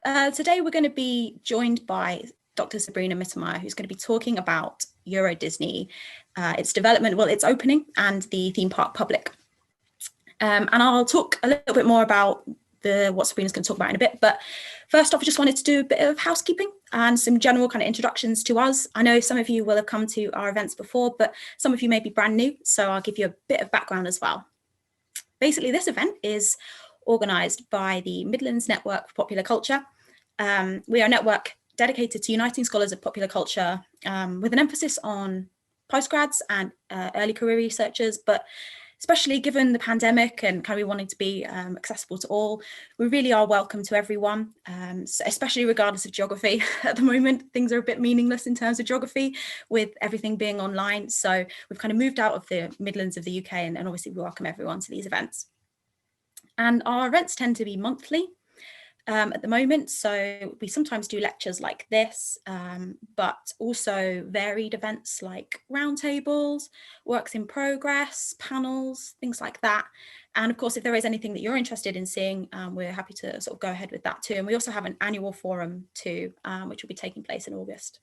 Today we're going to be joined by Dr Sabrina Mittermeier, who's going to be talking about EuroDisney, its development, well, its opening, and the theme park public. And I'll talk a little bit more about what Sabrina's going to talk about in a bit. But first off, I just wanted to do a bit of housekeeping and some general kind of introductions to us. I know some of you will have come to our events before, but some of you may be brand new, so I'll give you a bit of background as well. Basically, this event is organised by the Midlands Network for Popular Culture. We are a network dedicated to uniting scholars of popular culture with an emphasis on postgrads and early career researchers, but especially given the pandemic and kind of wanting to be accessible to all, we really are welcome to everyone, so especially regardless of geography. At the moment, things are a bit meaningless in terms of geography with everything being online. So we've kind of moved out of the Midlands of the UK and obviously we welcome everyone to these events. And our events tend to be monthly at the moment. So we sometimes do lectures like this, but also varied events like roundtables, works in progress, panels, things like that. And of course, if there is anything that you're interested in seeing, we're happy to sort of go ahead with that too. And we also have an annual forum too, which will be taking place in August.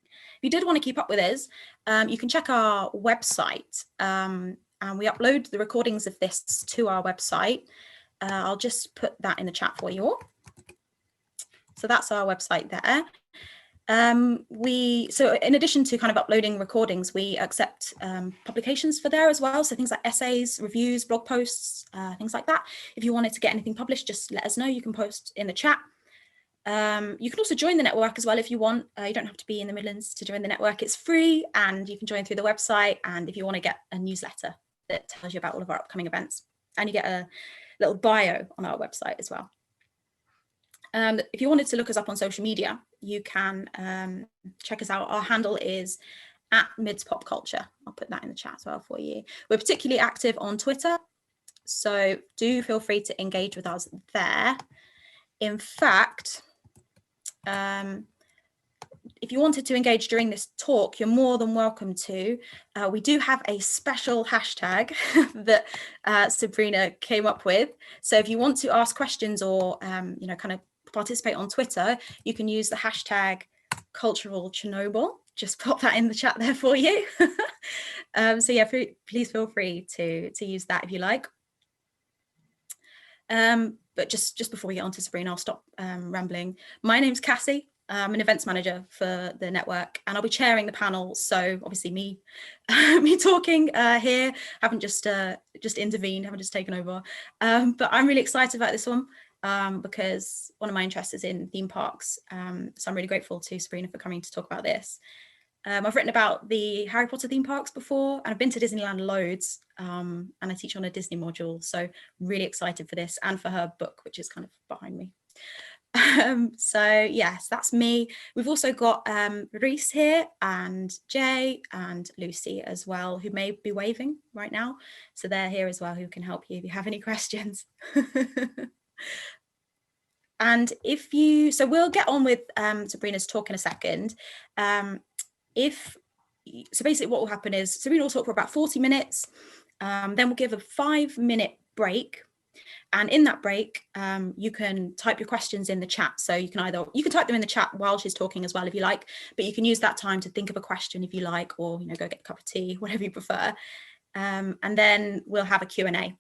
If you did want to keep up with us, you can check our website, and we upload the recordings of this to our website. I'll just put that in the chat for you all. So that's our website there. So in addition to kind of uploading recordings, we accept publications for there as well. So things like essays, reviews, blog posts, things like that. If you wanted to get anything published, just let us know. You can post in the chat. You can also join the network as well if you want. You don't have to be in the Midlands to join the network. It's free and you can join through the website. And if you want to get a newsletter that tells you about all of our upcoming events, and you get a little bio on our website as well. If you wanted to look us up on social media, you can check us out. Our handle is @MidsPopCulture. I'll put that in the chat as well for you. We're particularly active on Twitter, so do feel free to engage with us there. In fact, if you wanted to engage during this talk, you're more than welcome to. We do have a special hashtag that Sabrina came up with. So if you want to ask questions or, you know, kind of participate on Twitter, you can use the hashtag Cultural Chernobyl. Just pop that in the chat there for you. So yeah, please feel free to use that if you like. But just before we get on to Sabrina, I'll stop rambling. My name's Cassie. I'm an events manager for the network and I'll be chairing the panel. So obviously me talking here, haven't just intervened, haven't just taken over. But I'm really excited about this one because one of my interests is in theme parks. So I'm really grateful to Sabrina for coming to talk about this. I've written about the Harry Potter theme parks before and I've been to Disneyland loads and I teach on a Disney module. So really excited for this and for her book, which is kind of behind me. So yes, that's me. We've also got Reese here and Jay and Lucy as well, who may be waving right now. So they're here as well, who can help you if you have any questions. And so we'll get on with Sabrina's talk in a second. So basically what will happen is Sabrina will talk for about 40 minutes. Then we'll give a 5-minute break. And in that break, you can type your questions in the chat. So you can type them in the chat while she's talking as well, if you like, but you can use that time to think of a question if you like, or, you know, go get a cup of tea, whatever you prefer. And then we'll have a Q&A.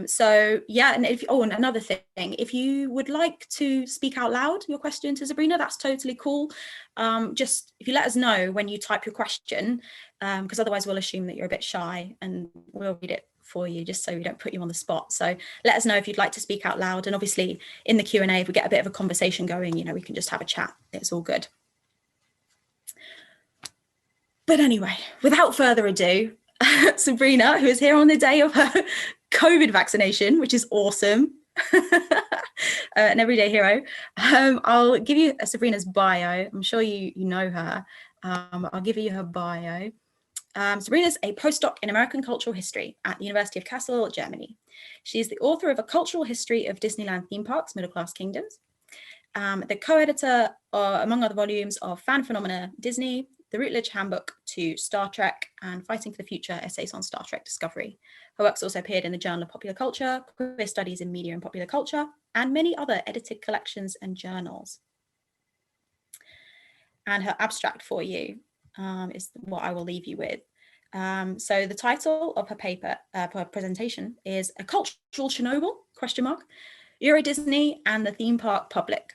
So yeah, and and another thing, if you would like to speak out loud your question to Sabrina, that's totally cool. Just if you let us know when you type your question, because otherwise we'll assume that you're a bit shy and we'll read it for you just so we don't put you on the spot. So let us know if you'd like to speak out loud, and obviously in the Q&A, if we get a bit of a conversation going, you know, we can just have a chat. It's all good. But anyway, without further ado, Sabrina, who is here on the day of her COVID vaccination, which is awesome, an everyday hero. I'll give you Sabrina's bio. I'm sure you know her. I'll give you her bio. Sabrina's a postdoc in American cultural history at the University of Kassel, Germany. She is the author of A Cultural History of Disneyland Theme Parks, Middle Class Kingdoms, the co-editor, among other volumes, of Fan Phenomena Disney, The Routledge Handbook to Star Trek, and Fighting for the Future, Essays on Star Trek Discovery. Her works also appeared in the Journal of Popular Culture, Queer Studies in Media and Popular Culture, and many other edited collections and journals. And her abstract for you is what I will leave you with. So the title of her paper, for her presentation, is A Cultural Chernobyl, ? EuroDisney and the Theme Park Public.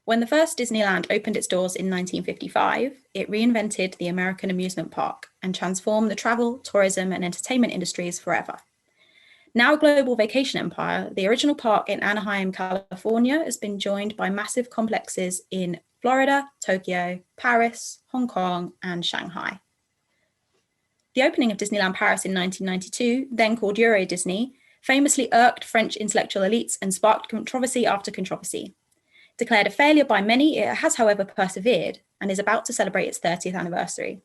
When the first Disneyland opened its doors in 1955, it reinvented the American amusement park and transformed the travel, tourism, and entertainment industries forever. Now a global vacation empire, the original park in Anaheim, California, has been joined by massive complexes in Florida, Tokyo, Paris, Hong Kong, and Shanghai. The opening of Disneyland Paris in 1992, then called EuroDisney, famously irked French intellectual elites and sparked controversy after controversy. Declared a failure by many, it has, however, persevered and is about to celebrate its 30th anniversary.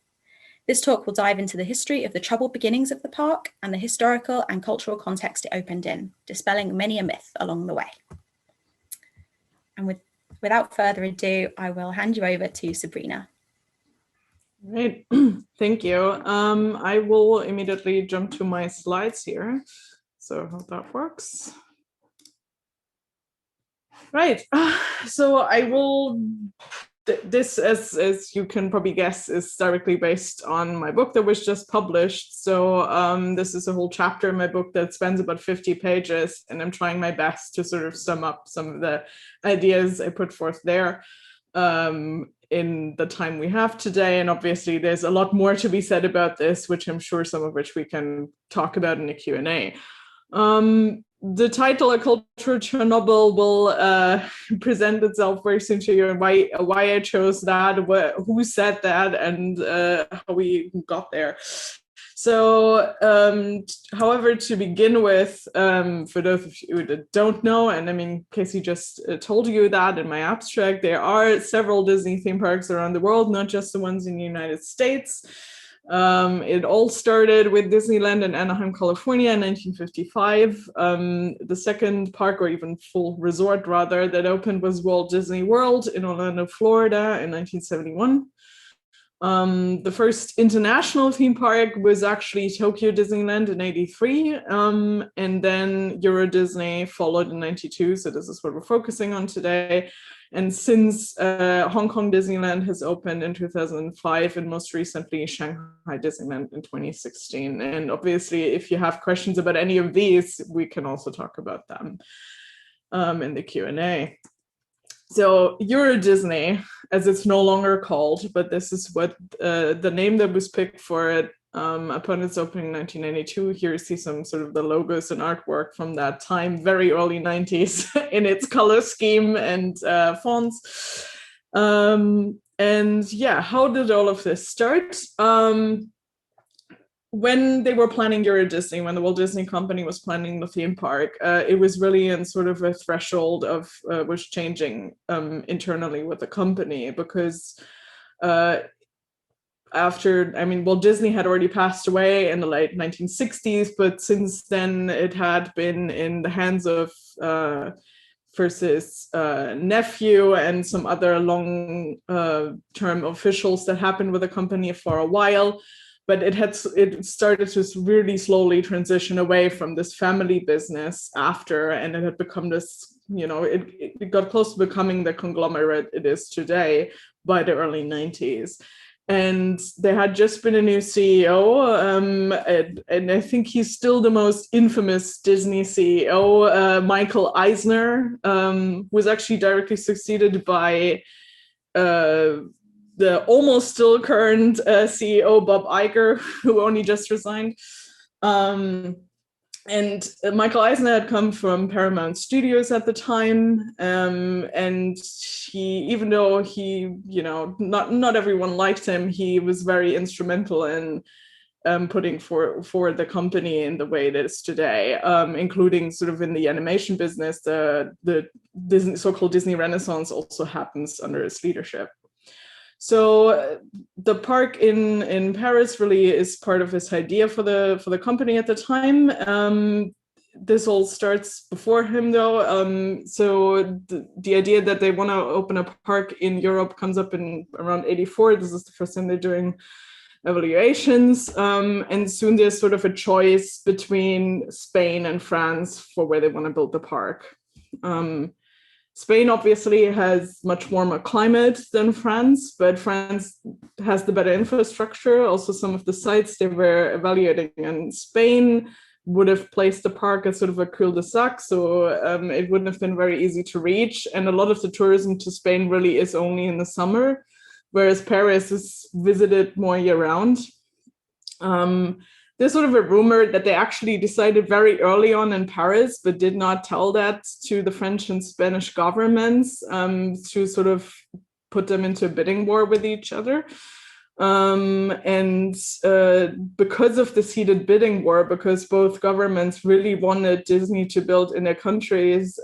This talk will dive into the history of the troubled beginnings of the park and the historical and cultural context it opened in, dispelling many a myth along the way. And without further ado, I will hand you over to Sabrina. Great, thank you. I will immediately jump to my slides here. So how that works. Right, so I will, this, as you can probably guess, is directly based on my book that was just published. So this is a whole chapter in my book that spans about 50 pages, and I'm trying my best to sort of sum up some of the ideas I put forth there in the time we have today. And obviously there's a lot more to be said about this, which I'm sure some of which we can talk about in the Q&A. The title, A Cultural Chernobyl, will present itself very soon to you, and why I chose that, who said that, and how we got there. So, however, to begin with, for those of you that don't know, and I mean, Casey just told you that in my abstract, there are several Disney theme parks around the world, not just the ones in the United States. It all started with Disneyland in Anaheim, California in 1955. The second park, or even full resort rather, that opened was Walt Disney World in Orlando, Florida in 1971. The first international theme park was actually Tokyo Disneyland in 83. And then EuroDisney followed in 92. So this is what we're focusing on today. And since Hong Kong Disneyland has opened in 2005, and most recently Shanghai Disneyland in 2016. And obviously, if you have questions about any of these, we can also talk about them in the Q&A. So EuroDisney, as it's no longer called, but this is what the name that was picked for it upon its opening in 1992. Here you see some sort of the logos and artwork from that time, very early 90s in its color scheme and fonts. And yeah, how did all of this start? When they were planning EuroDisney, when the Walt Disney Company was planning the theme park, it was really in sort of a threshold of was changing internally with the company, because after, I mean, Walt Disney had already passed away in the late 1960s, but since then it had been in the hands of first his nephew and some other long-term officials that happened with the company for a while. But it started to really slowly transition away from this family business after, and it had become this, you know, it got close to becoming the conglomerate it is today by the early 90s. And there had just been a new CEO, and I think he's still the most infamous Disney CEO, Michael Eisner, who was actually directly succeeded by the almost still current CEO, Bob Iger, who only just resigned. And Michael Eisner had come from Paramount Studios at the time. And he, even though he, you know, not everyone liked him, he was very instrumental in putting forward the company in the way it is today, including sort of in the animation business. The Disney, so-called Disney Renaissance also happens under his leadership. So the park in Paris really is part of his idea for the company at the time. This all starts before him, though. So the idea that they want to open a park in Europe comes up in around 84. This is the first time they're doing evaluations. And soon there's sort of a choice between Spain and France for where they want to build the park. Spain obviously has much warmer climate than France, but France has the better infrastructure. Also, some of the sites they were evaluating in Spain would have placed the park as sort of a cul-de-sac, so it wouldn't have been very easy to reach. And a lot of the tourism to Spain really is only in the summer, whereas Paris is visited more year-round. There's sort of a rumor that they actually decided very early on in Paris, but did not tell that to the French and Spanish governments to sort of put them into a bidding war with each other. And because of this heated bidding war, because both governments really wanted Disney to build in their countries,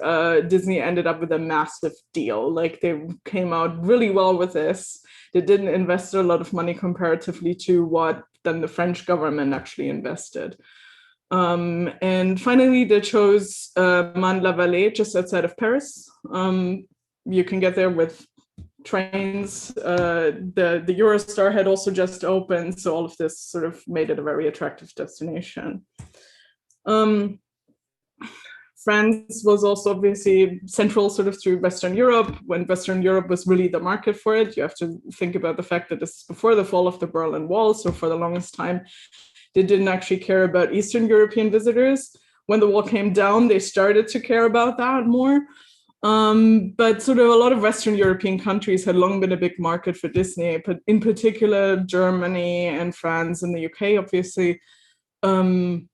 Disney ended up with a massive deal. Like, they came out really well with this. They didn't invest a lot of money comparatively to what then the French government actually invested. And finally, they chose Marne-la-Vallée, just outside of Paris. You can get there with trains. The Eurostar had also just opened, so all of this sort of made it a very attractive destination. France was also obviously central sort of through Western Europe. When Western Europe was really the market for it, you have to think about the fact that this is before the fall of the Berlin Wall. So for the longest time, they didn't actually care about Eastern European visitors. When the wall came down, they started to care about that more. But sort of a lot of Western European countries had long been a big market for Disney, but in particular Germany and France and the UK, obviously. But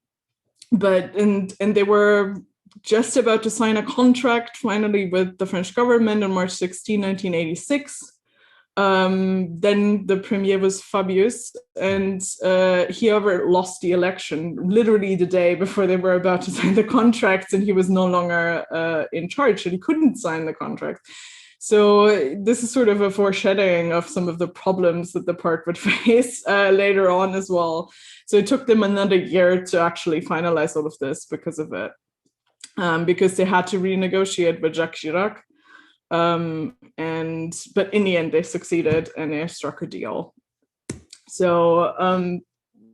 they were just about to sign a contract finally with the French government on March 16, 1986. Then the premier was Fabius, and he lost the election literally the day before they were about to sign the contracts, and he was no longer in charge, and he couldn't sign the contract. So this is sort of a foreshadowing of some of the problems that the park would face later on as well. So it took them another year to actually finalize all of this because of it. Because they had to renegotiate with Jacques Chirac. But in the end, they succeeded and they struck a deal. So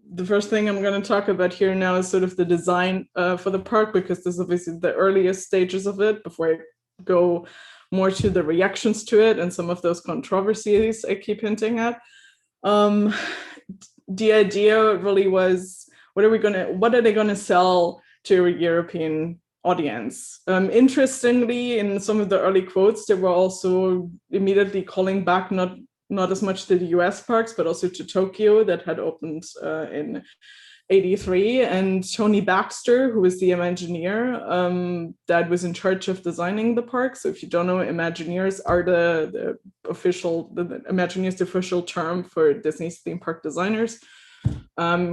the first thing I'm going to talk about here now is sort of the design for the park, because this is obviously the earliest stages of it before I go more to the reactions to it and some of those controversies I keep hinting at. The idea really was, what are they going to sell to a European audience? Interestingly, in some of the early quotes, they were also immediately calling back not as much to the US parks, but also to Tokyo that had opened in 1983. And Tony Baxter, who was the Imagineer that was in charge of designing the park. So if you don't know, Imagineers are the Imagineers is the official term for Disney's theme park designers.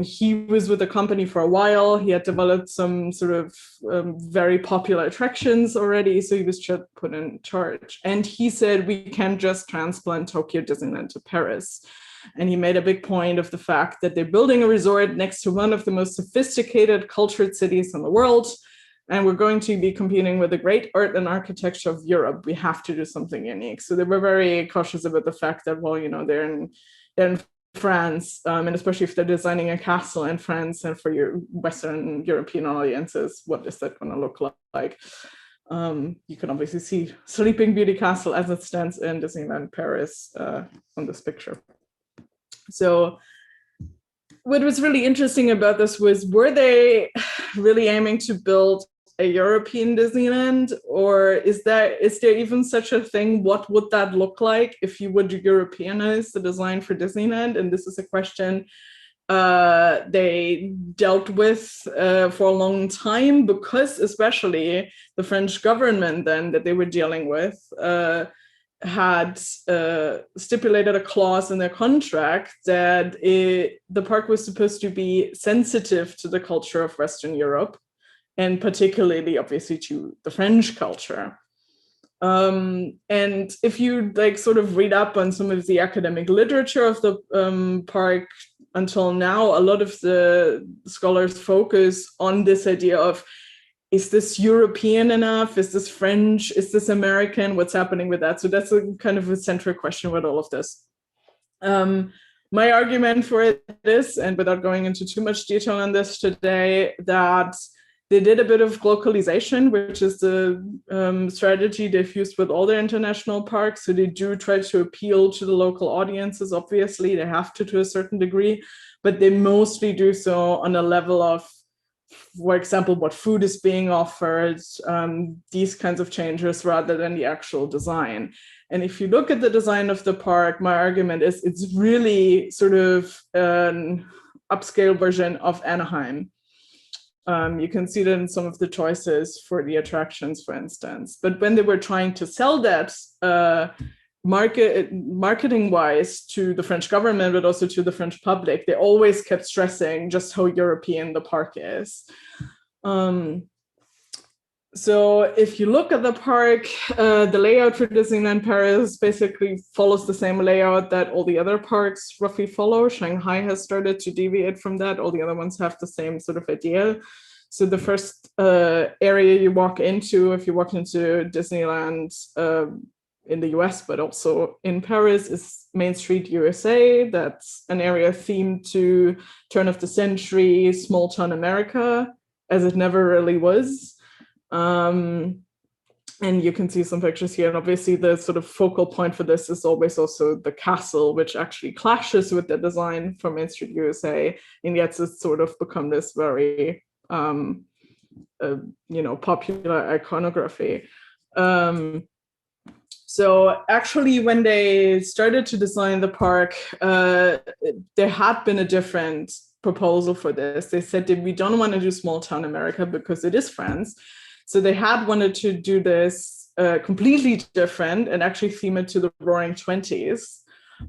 He was with the company for a while. He had developed some sort of very popular attractions already, so he was just put in charge. And he said, we can't just transplant Tokyo Disneyland to Paris. And he made a big point of the fact that they're building a resort next to one of the most sophisticated cultured cities in the world, and we're going to be competing with the great art and architecture of Europe. We have to do something unique. So they were very cautious about the fact that, well, they're in France, and especially if they're designing a castle in France, and for your Western European audiences, what is that going to look like? You can obviously see Sleeping Beauty Castle as it stands in Disneyland Paris on this picture. So what was really interesting about this was, were they really aiming to build a European Disneyland, or is there even such a thing? What would that look like if you would Europeanize the design for Disneyland? And this is a question they dealt with for a long time, because especially the French government then that they were dealing with had stipulated a clause in their contract that the park was supposed to be sensitive to the culture of Western Europe, and particularly, obviously, to the French culture. And if you sort of read up on some of the academic literature of the park until now, a lot of the scholars focus on this idea of, is this European enough? Is this French? Is this American? What's happening with that? So that's a kind of a central question with all of this. My argument for it is, and without going into too much detail on this today, that They did a bit of localization, which is the strategy they've used with all their international parks. So they do try to appeal to the local audiences. Obviously, they have to a certain degree, but they mostly do so on a level of, for example, what food is being offered, these kinds of changes rather than the actual design. And if you look at the design of the park, my argument is it's really sort of an upscale version of Anaheim. You can see that in some of the choices for the attractions, for instance. But when they were trying to sell that marketing-wise to the French government, but also to the French public, they always kept stressing just how European the park is. So if you look at the park, the layout for Disneyland Paris basically follows the same layout that all the other parks roughly follow. Shanghai has started to deviate from that. All the other ones have the same sort of idea. So the first area you walk into, if you walk into Disneyland in the US, but also in Paris, is Main Street USA. That's an area themed to turn of the century, small town America, as it never really was. And you can see some pictures here. And obviously the sort of focal point for this is always also the castle, which actually clashes with the design for Main Street USA. And yet it's sort of become this very, popular iconography. So actually, when they started to design the park, there had been a different proposal for this. They said that we don't want to do small town America because it is France. So they had wanted to do this completely different and actually theme it to the Roaring Twenties.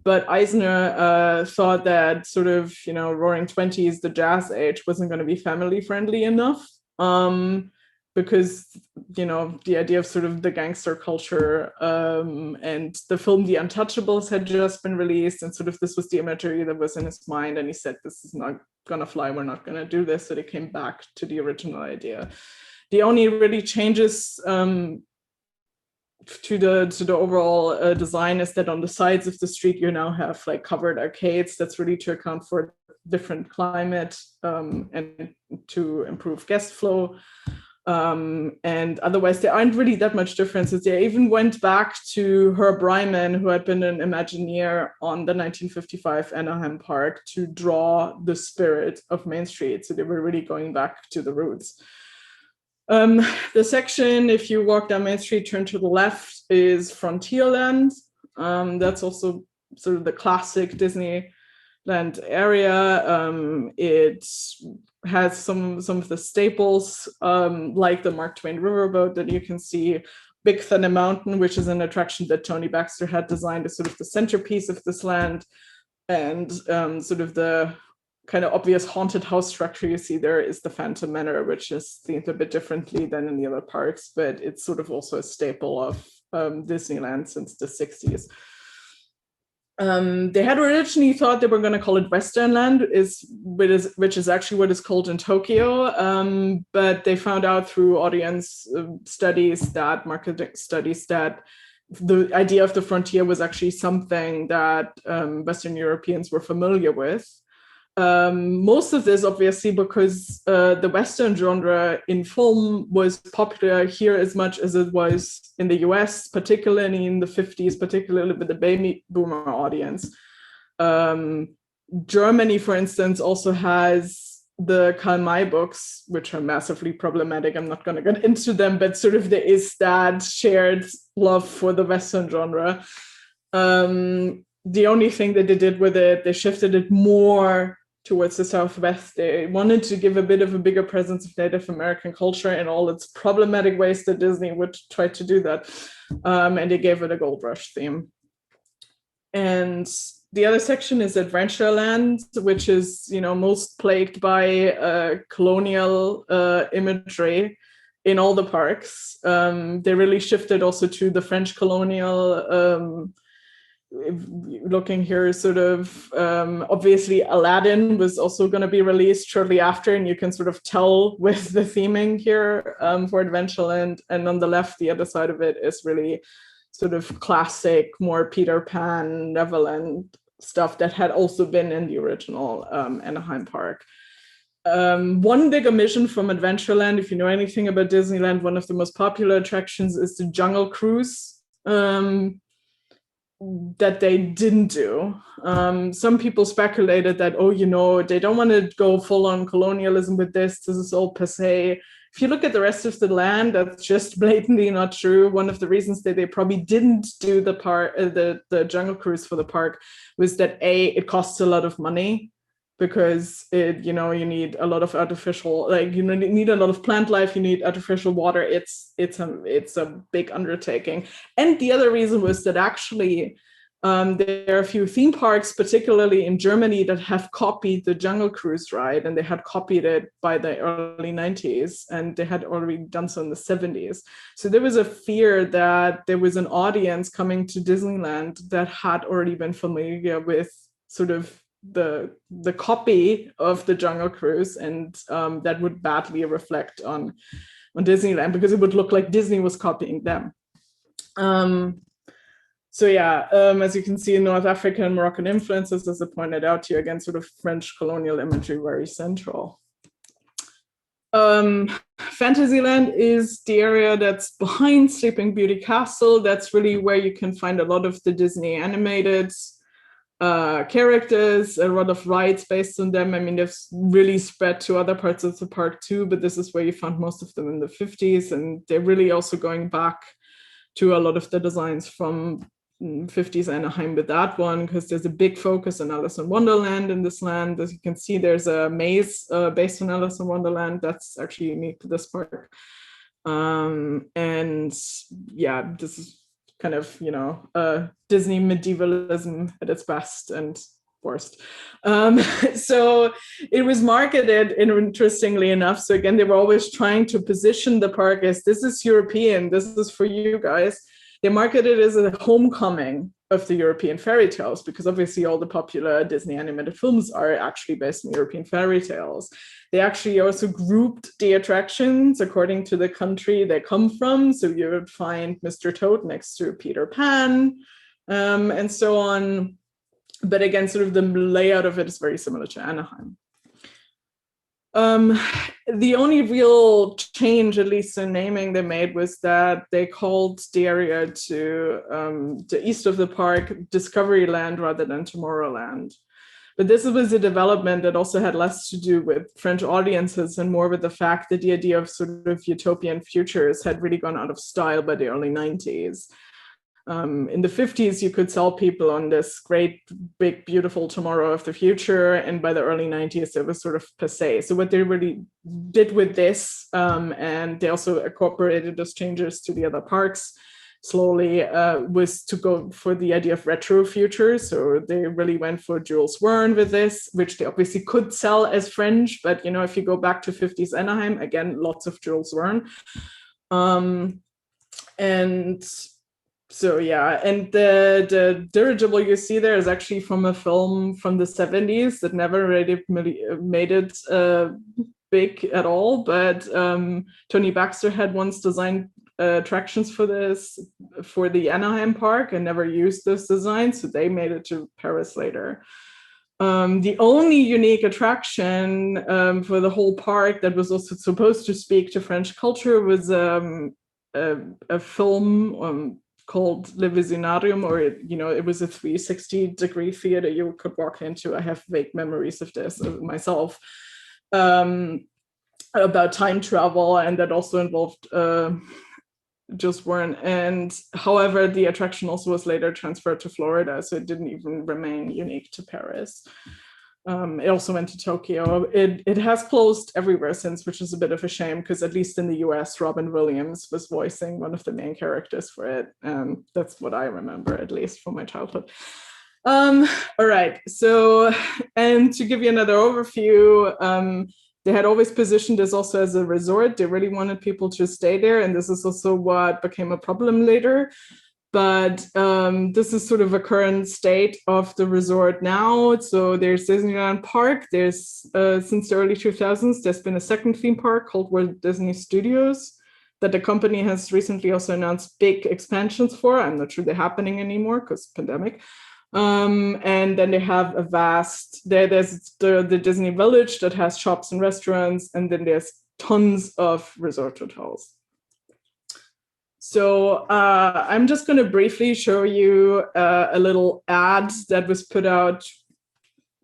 But Eisner thought that sort of, Roaring Twenties, the jazz age, wasn't going to be family friendly enough. Because, the idea of sort of the gangster culture and the film The Untouchables had just been released, and sort of this was the imagery that was in his mind, and he said, this is not gonna fly, we're not gonna do this. So they came back to the original idea. The only really changes to the overall design is that on the sides of the street you now have like covered arcades. That's really to account for different climate and to improve guest flow. And otherwise there aren't really that much differences. They even went back to Herb Ryman, who had been an Imagineer on the 1955 Anaheim Park, to draw the spirit of Main Street. So they were really going back to the roots. The section, if you walk down Main Street, turn to the left, is Frontierland. That's also sort of the classic Disneyland area. It has some of the staples, like the Mark Twain riverboat that you can see, Big Thunder Mountain, which is an attraction that Tony Baxter had designed as sort of the centerpiece of this land, and sort of the kind of obvious haunted house structure you see there is the Phantom Manor, which is themed a bit differently than in the other parks, but it's sort of also a staple of Disneyland since the 60s. They had originally thought they were going to call it Westernland, which is actually what it's called in Tokyo, but they found out through audience studies, that marketing studies, that the idea of the frontier was actually something that Western Europeans were familiar with. Most of this obviously because the Western genre in film was popular here as much as it was in the US, particularly in the 50s, particularly with the baby boomer audience. Germany, for instance, also has the Karl May books, which are massively problematic. I'm not going to get into them, but sort of there is that shared love for the Western genre. The only thing that they did with it, they shifted it more towards the Southwest. They wanted to give a bit of a bigger presence of Native American culture in all its problematic ways that Disney would try to do that. And they gave it a gold rush theme. And the other section is Adventureland, which is, most plagued by colonial imagery in all the parks. They really shifted also to the French colonial looking here, sort of obviously Aladdin was also going to be released shortly after, and you can sort of tell with the theming here for Adventureland. And on the left, the other side of it is really sort of classic, more Peter Pan, Neverland stuff that had also been in the original Anaheim Park. One big omission from Adventureland, if you know anything about Disneyland, one of the most popular attractions is the Jungle Cruise, that they didn't do. Some people speculated that, oh, you know, they don't want to go full on colonialism with this. This is all passé. If you look at the rest of the land, that's just blatantly not true. One of the reasons that they probably didn't do the Jungle Cruise for the park was that it costs a lot of money, because you need a lot of artificial, like, you need a lot of plant life, you need artificial water. It's a big undertaking. And the other reason was that actually there are a few theme parks, particularly in Germany, that have copied the Jungle Cruise ride, and they had copied it by the early 90s, and they had already done so in the 70s. So there was a fear that there was an audience coming to Disneyland that had already been familiar with sort of the copy of the Jungle Cruise, and that would badly reflect on Disneyland, because it would look like Disney was copying them. So yeah, as you can see, North African and Moroccan influences, as I pointed out here, again, sort of French colonial imagery very central. Fantasyland is the area that's behind Sleeping Beauty Castle. That's really where you can find a lot of the Disney animated characters, a lot of rides based on them. I mean, they've really spread to other parts of the park too, but this is where you found most of them in the 50s. And they're really also going back to a lot of the designs from 50s Anaheim with that one, because there's a big focus on Alice in Wonderland in this land. As you can see, there's a maze based on Alice in Wonderland that's actually unique to this park. And yeah, this is kind of, Disney medievalism at its best and worst. So it was marketed, interestingly enough. So again, they were always trying to position the park as, this is European, this is for you guys. They marketed it as a homecoming of the European fairy tales, because obviously all the popular Disney animated films are actually based on European fairy tales. They actually also grouped the attractions according to the country they come from. So you would find Mr. Toad next to Peter Pan, and so on. But again, sort of the layout of it is very similar to Anaheim. The only real change, at least in naming they made, was that they called the area to the east of the park Discoveryland rather than Tomorrowland. But this was a development that also had less to do with French audiences and more with the fact that the idea of sort of utopian futures had really gone out of style by the early 90s. In the 50s, you could sell people on this great, big, beautiful tomorrow of the future. And by the early 90s, it was sort of passé. So what they really did with this, and they also incorporated those changes to the other parks slowly, was to go for the idea of retro futures. So they really went for Jules Verne with this, which they obviously could sell as French. But, if you go back to 50s Anaheim, again, lots of Jules Verne. And so yeah, and the dirigible you see there is actually from a film from the 70s that never really made it big at all. But Tony Baxter had once designed attractions for the Anaheim park and never used this design, so they made it to Paris later. The only unique attraction for the whole park that was also supposed to speak to French culture was a film called Le Visinarium, or it was a 360-degree theater you could walk into. I have vague memories of this myself, about time travel, and that also involved Jules Verne. And however, the attraction also was later transferred to Florida, so it didn't even remain unique to Paris. It also went to Tokyo. It has closed everywhere since, which is a bit of a shame, because at least in the US, Robin Williams was voicing one of the main characters for it. That's what I remember, at least from my childhood. All right, so, and to give you another overview, they had always positioned this also as a resort. They really wanted people to stay there, and this is also what became a problem later. But this is sort of a current state of the resort now. So there's Disneyland Park. There's, since the early 2000s, there's been a second theme park called Walt Disney Studios that the company has recently also announced big expansions for. I'm not sure they're happening anymore because pandemic. And then they have a vast, there's the Disney Village that has shops and restaurants, and then there's tons of resort hotels. So I'm just going to briefly show you a little ad that was put out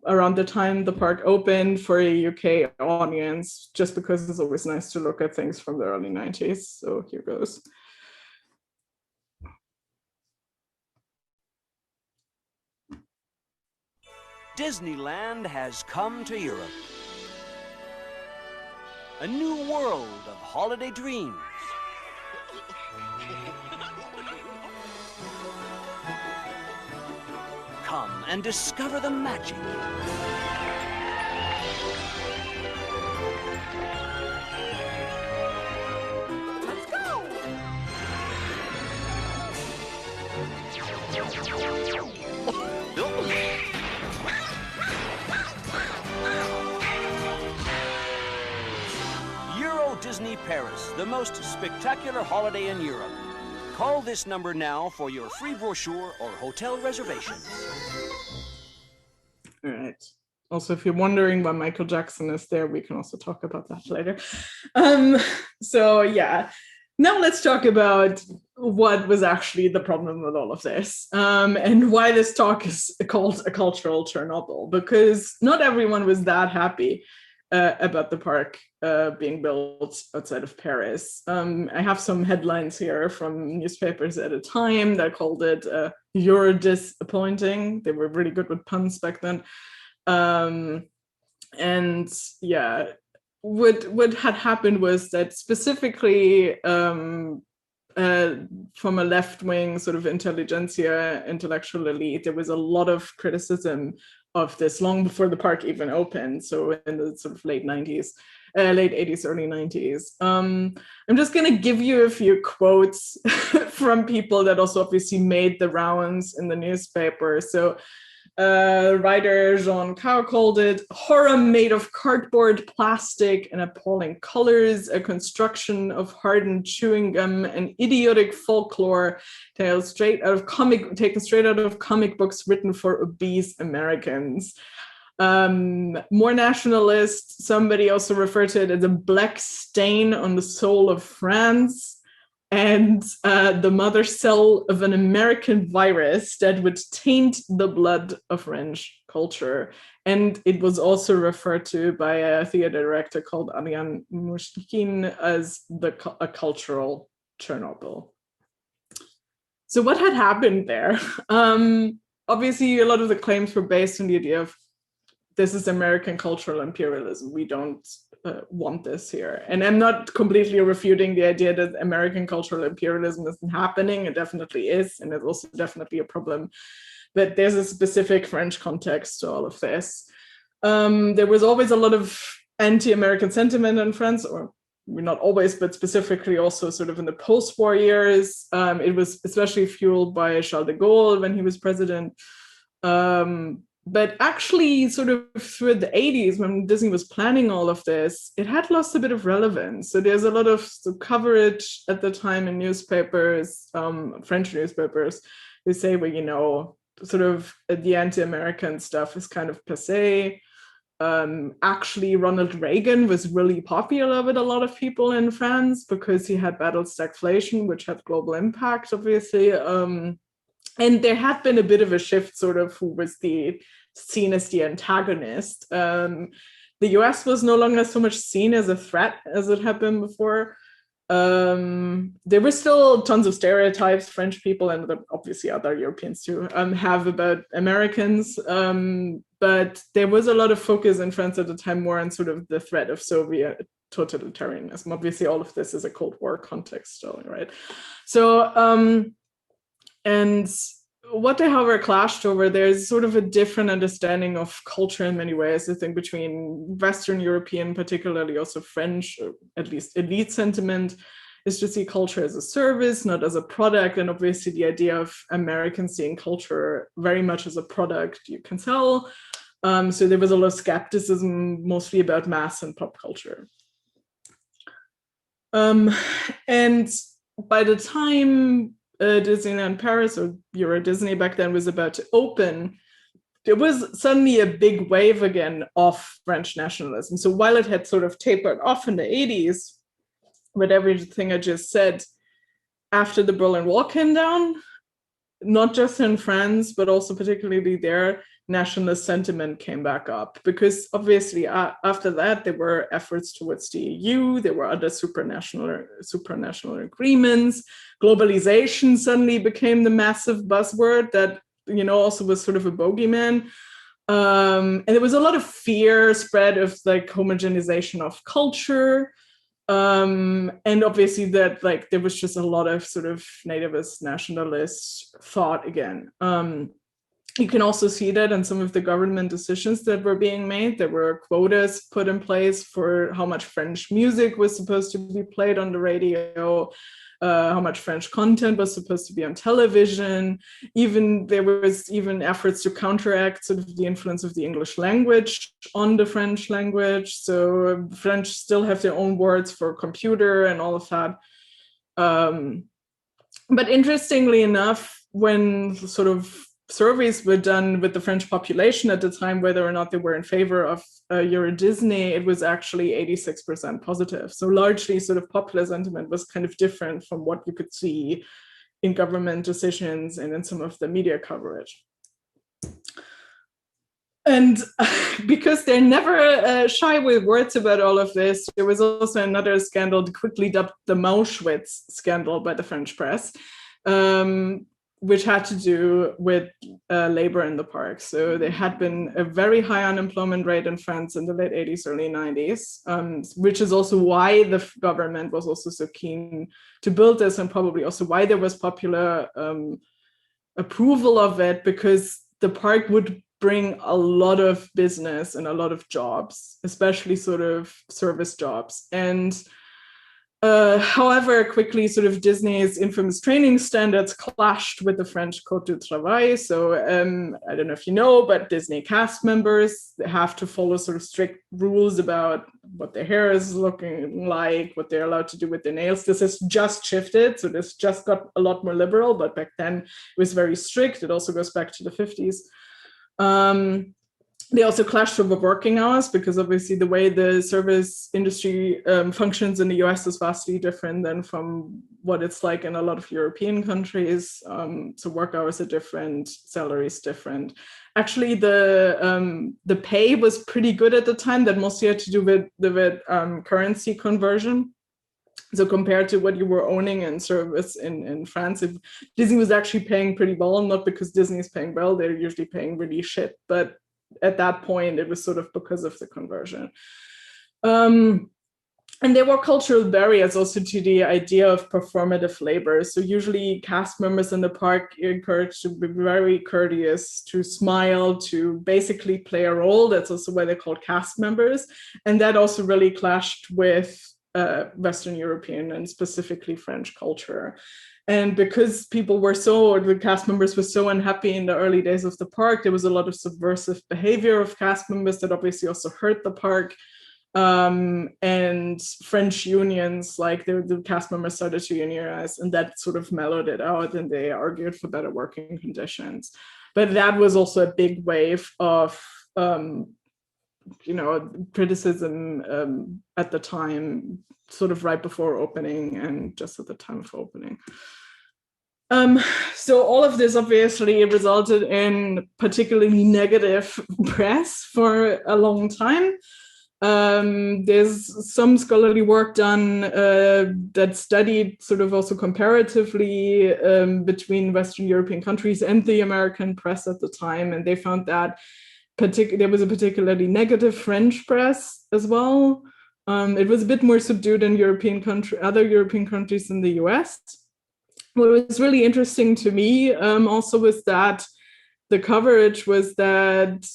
around the time the park opened for a UK audience, just because it's always nice to look at things from the early 90s. So here goes. Disneyland has come to Europe. A new world of holiday dreams. Come and discover the magic. Let's go! EuroDisney Paris, the most spectacular holiday in Europe. Call this number now for your free brochure or hotel reservations. All right. Also, if you're wondering why Michael Jackson is there, we can also talk about that later. So yeah, now let's talk about what was actually the problem with all of this, and why this talk is called a cultural Chernobyl, because not everyone was that happy about the park being built outside of Paris. I have some headlines here from newspapers at a time that called it Eurodisappointing. They were really good with puns back then. And yeah, what had happened was that specifically from a left-wing sort of intelligentsia, intellectual elite, there was a lot of criticism of this long before the park even opened. So in the sort of late 90s, late 80s, early 90s. I'm just going to give you a few quotes from people that also obviously made the rounds in the newspaper. So writer Jean Cao called it horror made of cardboard, plastic, and appalling colors, a construction of hardened chewing gum, and idiotic folklore taken straight out of comic books written for obese Americans. More nationalist, somebody also referred to it as a black stain on the soul of France, and the mother cell of an American virus that would taint the blood of French culture. And it was also referred to by a theater director called Ariane Mushkin as a cultural Chernobyl. So what had happened there? Obviously, a lot of the claims were based on the idea of this is American cultural imperialism. We don't want this here. And I'm not completely refuting the idea that American cultural imperialism isn't happening. It definitely is. And it's also definitely a problem. But there's a specific French context to all of this. There was always a lot of anti-American sentiment in France, or not always, but specifically also sort of in the post-war years. It was especially fueled by Charles de Gaulle when he was president. But actually, sort of through the 80s, when Disney was planning all of this, it had lost a bit of relevance. So there's a lot of coverage at the time in newspapers, French newspapers, who say, well, you know, sort of the anti-American stuff is kind of passé. Actually, Ronald Reagan was really popular with a lot of people in France because he had battled stagflation, which had global impact, obviously. And there had been a bit of a shift, sort of, who was seen as the antagonist. The US was no longer so much seen as a threat as it had been before. There were still tons of stereotypes French people and obviously other Europeans too have about Americans. But there was a lot of focus in France at the time more on sort of the threat of Soviet totalitarianism. Obviously, all of this is a Cold War context still, right? So, and what they, however, clashed over, there's sort of a different understanding of culture in many ways, I think, between Western European, particularly also French, or at least elite sentiment, is to see culture as a service, not as a product. And obviously the idea of Americans seeing culture very much as a product you can sell. So there was a lot of skepticism, mostly about mass and pop culture. And by the time Disneyland Paris, or EuroDisney back then, was about to open, there was suddenly a big wave again of French nationalism. So while it had sort of tapered off in the 80s, with everything I just said, after the Berlin Wall came down, not just in France, but also particularly there, nationalist sentiment came back up, because obviously after that there were efforts towards the EU, there were other supranational agreements, globalization suddenly became the massive buzzword that, you know, also was sort of a bogeyman, and there was a lot of fear spread of like homogenization of culture, and obviously that like there was just a lot of sort of nativist nationalist thought again. You can also see that in some of the government decisions that were being made. There were quotas put in place for how much French music was supposed to be played on the radio, how much French content was supposed to be on television. Even there was even efforts to counteract sort of the influence of the English language on the French language. So French still have their own words for computer and all of that. But interestingly enough, when sort of surveys were done with the French population at the time, whether or not they were in favor of EuroDisney, it was actually 86% positive. So largely sort of popular sentiment was kind of different from what you could see in government decisions and in some of the media coverage. And because they're never shy with words about all of this, there was also another scandal quickly dubbed the Mauschwitz scandal by the French press, which had to do with labor in the park. So there had been a very high unemployment rate in France in the late 80s, early 90s, which is also why the government was also so keen to build this, and probably also why there was popular approval of it, because the park would bring a lot of business and a lot of jobs, especially sort of service jobs. And however, quickly sort of Disney's infamous training standards clashed with the French Code du Travail. So I don't know if you know, but Disney cast members have to follow sort of strict rules about what their hair is looking like, what they're allowed to do with their nails. This has just shifted, so this just got a lot more liberal, but back then it was very strict. It also goes back to the 50s. They also clashed over working hours, because obviously the way the service industry functions in the US is vastly different than from what it's like in a lot of European countries. So work hours are different, salaries different. Actually, the pay was pretty good at the time. That mostly had to do with currency conversion. So compared to what you were owning in service in France, if Disney was actually paying pretty well, not because Disney is paying well, they're usually paying really shit, but at that point, it was sort of because of the conversion. And there were cultural barriers also to the idea of performative labor. So usually cast members in the park are encouraged to be very courteous, to smile, to basically play a role. That's also why they're called cast members. And that also really clashed with Western European and specifically French culture. And because the cast members were so unhappy in the early days of the park, there was a lot of subversive behavior of cast members that obviously also hurt the park. And French unions, like the cast members started to unionize, and that sort of mellowed it out, and they argued for better working conditions. But that was also a big wave of criticism at the time, sort of right before opening and just at the time of opening. So all of this obviously resulted in particularly negative press for a long time. There's some scholarly work done that studied sort of also comparatively between Western European countries and the American press at the time, and they found that there was a particularly negative French press as well. It was a bit more subdued in other European countries than the US. What was really interesting to me also was that the coverage was that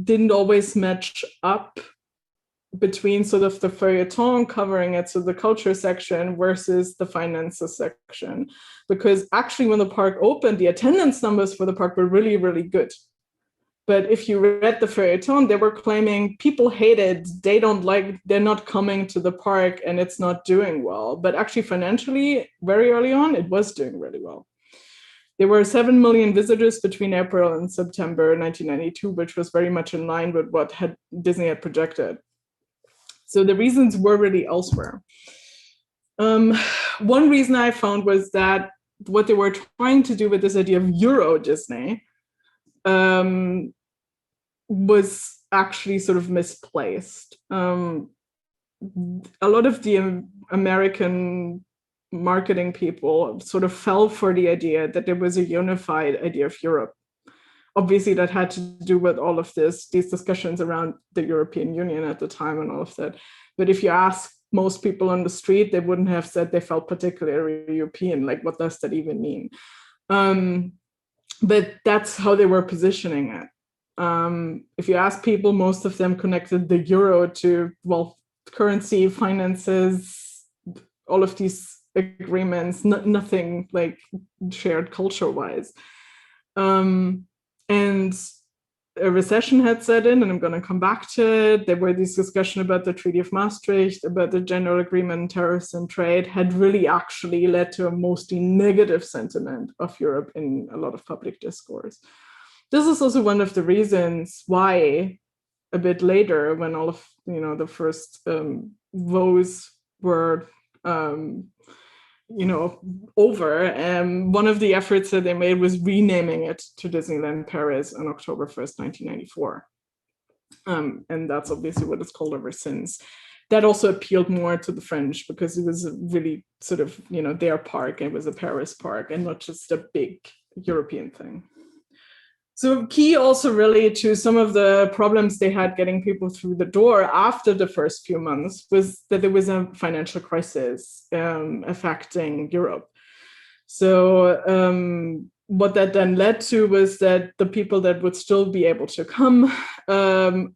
didn't always match up between sort of the feuilleton covering it, so the culture section, versus the finances section. Because actually when the park opened, the attendance numbers for the park were really, really good. But if you read the feuilleton, they were claiming people hate it. They're not coming to the park and it's not doing well. But actually financially, very early on, it was doing really well. There were 7 million visitors between April and September 1992, which was very much in line with what Disney had projected. So the reasons were really elsewhere. One reason I found was that what they were trying to do with this idea of EuroDisney was actually sort of misplaced. A lot of the American marketing people sort of fell for the idea that there was a unified idea of Europe. Obviously, that had to do with all of these discussions around the European Union at the time and all of that. But if you ask most people on the street, they wouldn't have said they felt particularly European. Like, what does that even mean? But that's how they were positioning it. If you ask people, most of them connected the euro to, well, currency, finances, all of these agreements, nothing like shared culture-wise. And a recession had set in, and I'm going to come back to it. There were these discussions about the Treaty of Maastricht, about the general agreement on tariffs and trade, had really actually led to a mostly negative sentiment of Europe in a lot of public discourse. This is also one of the reasons why a bit later, when all of the first woes were over, one of the efforts that they made was renaming it to Disneyland Paris on October 1st, 1994. And that's obviously what it's called ever since. That also appealed more to the French because it was a really sort of, their park. It was a Paris park and not just a big European thing. So key also really to some of the problems they had getting people through the door after the first few months was that there was a financial crisis affecting Europe. So what that then led to was that the people that would still be able to come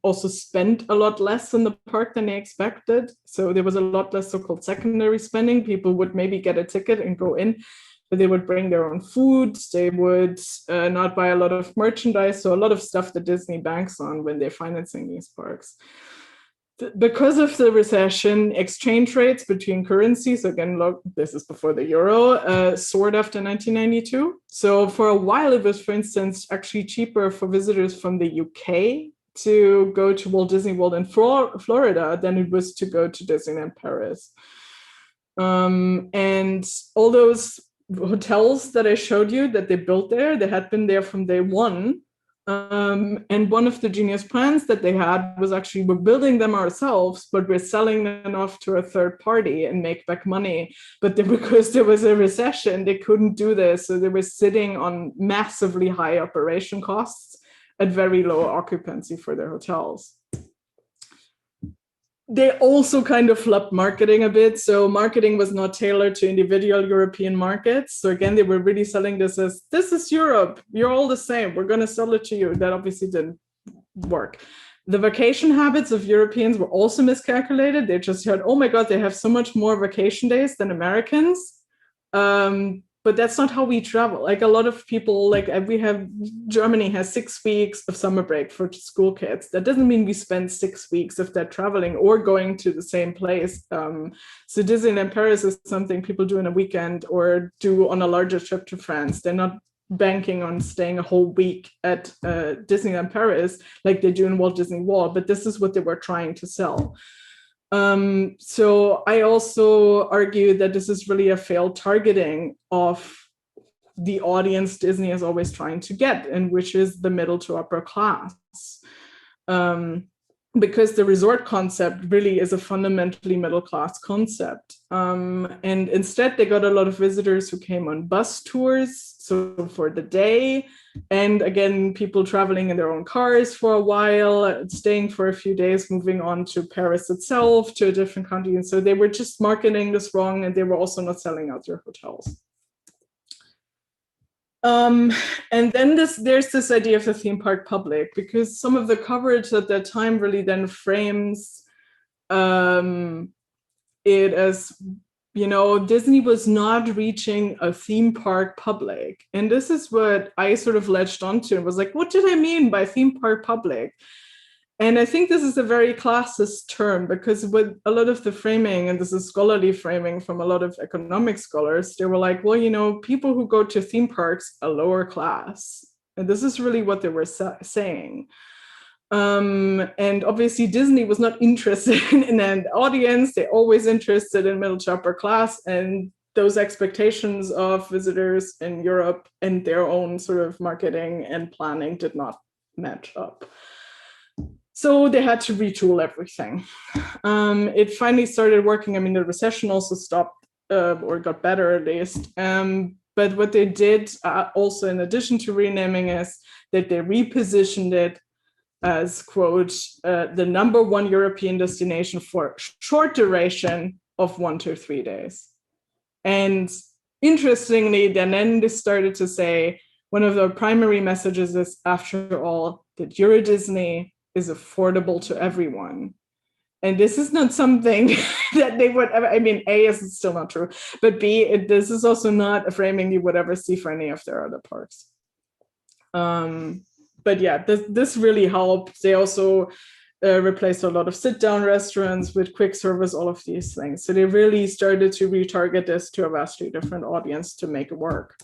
also spent a lot less in the park than they expected. So there was a lot less so-called secondary spending. People would maybe get a ticket and go in, but they would bring their own food. They would not buy a lot of merchandise. So a lot of stuff that Disney banks on when they're financing these parks. Because of the recession, exchange rates between currencies, again, look, this is before the euro, soared after 1992. So for a while, it was, for instance, actually cheaper for visitors from the UK to go to Walt Disney World in Florida than it was to go to Disneyland Paris. And all those hotels that I showed you that they built there, they had been there from day one. And one of the genius plans that they had was actually, we're building them ourselves, but we're selling them off to a third party and make back money. But because there was a recession, they couldn't do this. So they were sitting on massively high operation costs at very low occupancy for their hotels. They also kind of flipped marketing a bit. So marketing was not tailored to individual European markets. So again, they were really selling this as, this is Europe, you're all the same, we're going to sell it to you. That obviously didn't work. The vacation habits of Europeans were also miscalculated. They just heard, oh my God, they have so much more vacation days than Americans. But that's not how we travel. Like a lot of people, like Germany has 6 weeks of summer break for school kids. That doesn't mean we spend 6 weeks if they're traveling or going to the same place. So Disneyland Paris is something people do in a weekend or do on a larger trip to France. They're not banking on staying a whole week at Disneyland Paris like they do in Walt Disney World, but this is what they were trying to sell. So I also argue that this is really a failed targeting of the audience Disney is always trying to get, and which is the middle to upper class. Because the resort concept really is a fundamentally middle class concept. And instead they got a lot of visitors who came on bus tours, so for the day, and again, people traveling in their own cars for a while, staying for a few days, moving on to Paris itself, to a different country. And so they were just marketing this wrong, and they were also not selling out their hotels. And then there's this idea of the theme park public, because some of the coverage at that time really then frames it as, Disney was not reaching a theme park public. And this is what I sort of latched onto and was like, what did I mean by theme park public? And I think this is a very classist term, because with a lot of the framing, and this is scholarly framing from a lot of economic scholars, they were like, well, people who go to theme parks are lower class. And this is really what they were saying. And obviously Disney was not interested in an audience. They're always interested in middle to upper class, and those expectations of visitors in Europe and their own sort of marketing and planning did not match up. So they had to retool everything. It finally started working. I mean, the recession also stopped or got better at least. But what they did also, in addition to renaming, is that they repositioned it as, quote, the #1 European destination for short duration of 1 to 3 days. And interestingly, then they started to say, one of their primary messages is, after all, that EuroDisney is affordable to everyone. And this is not something that they would ever, I mean, A, is still not true, but B, this is also not a framing you would ever see for any of their other parks. But yeah, this really helped. They also replaced a lot of sit-down restaurants with quick service, all of these things. So they really started to retarget this to a vastly different audience to make it work.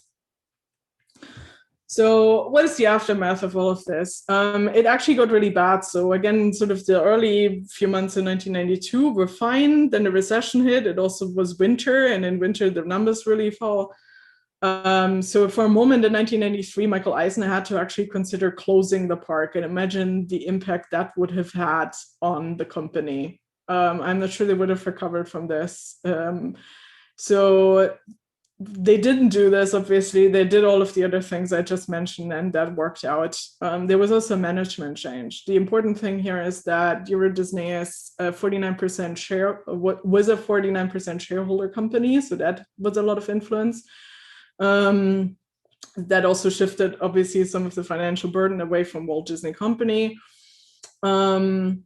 So what is the aftermath of all of this? It actually got really bad. So again, sort of the early few months in 1992 were fine. Then the recession hit. It also was winter, and in winter the numbers really fell. So for a moment in 1993, Michael Eisner had to actually consider closing the park, and imagine the impact that would have had on the company. I'm not sure they would have recovered from this. So they didn't do this, obviously. They did all of the other things I just mentioned, and that worked out. There was also management change. The important thing here is that EuroDisney is a 49% share, was a 49% shareholder company, so that was a lot of influence. That also shifted, obviously, some of the financial burden away from Walt Disney Company. And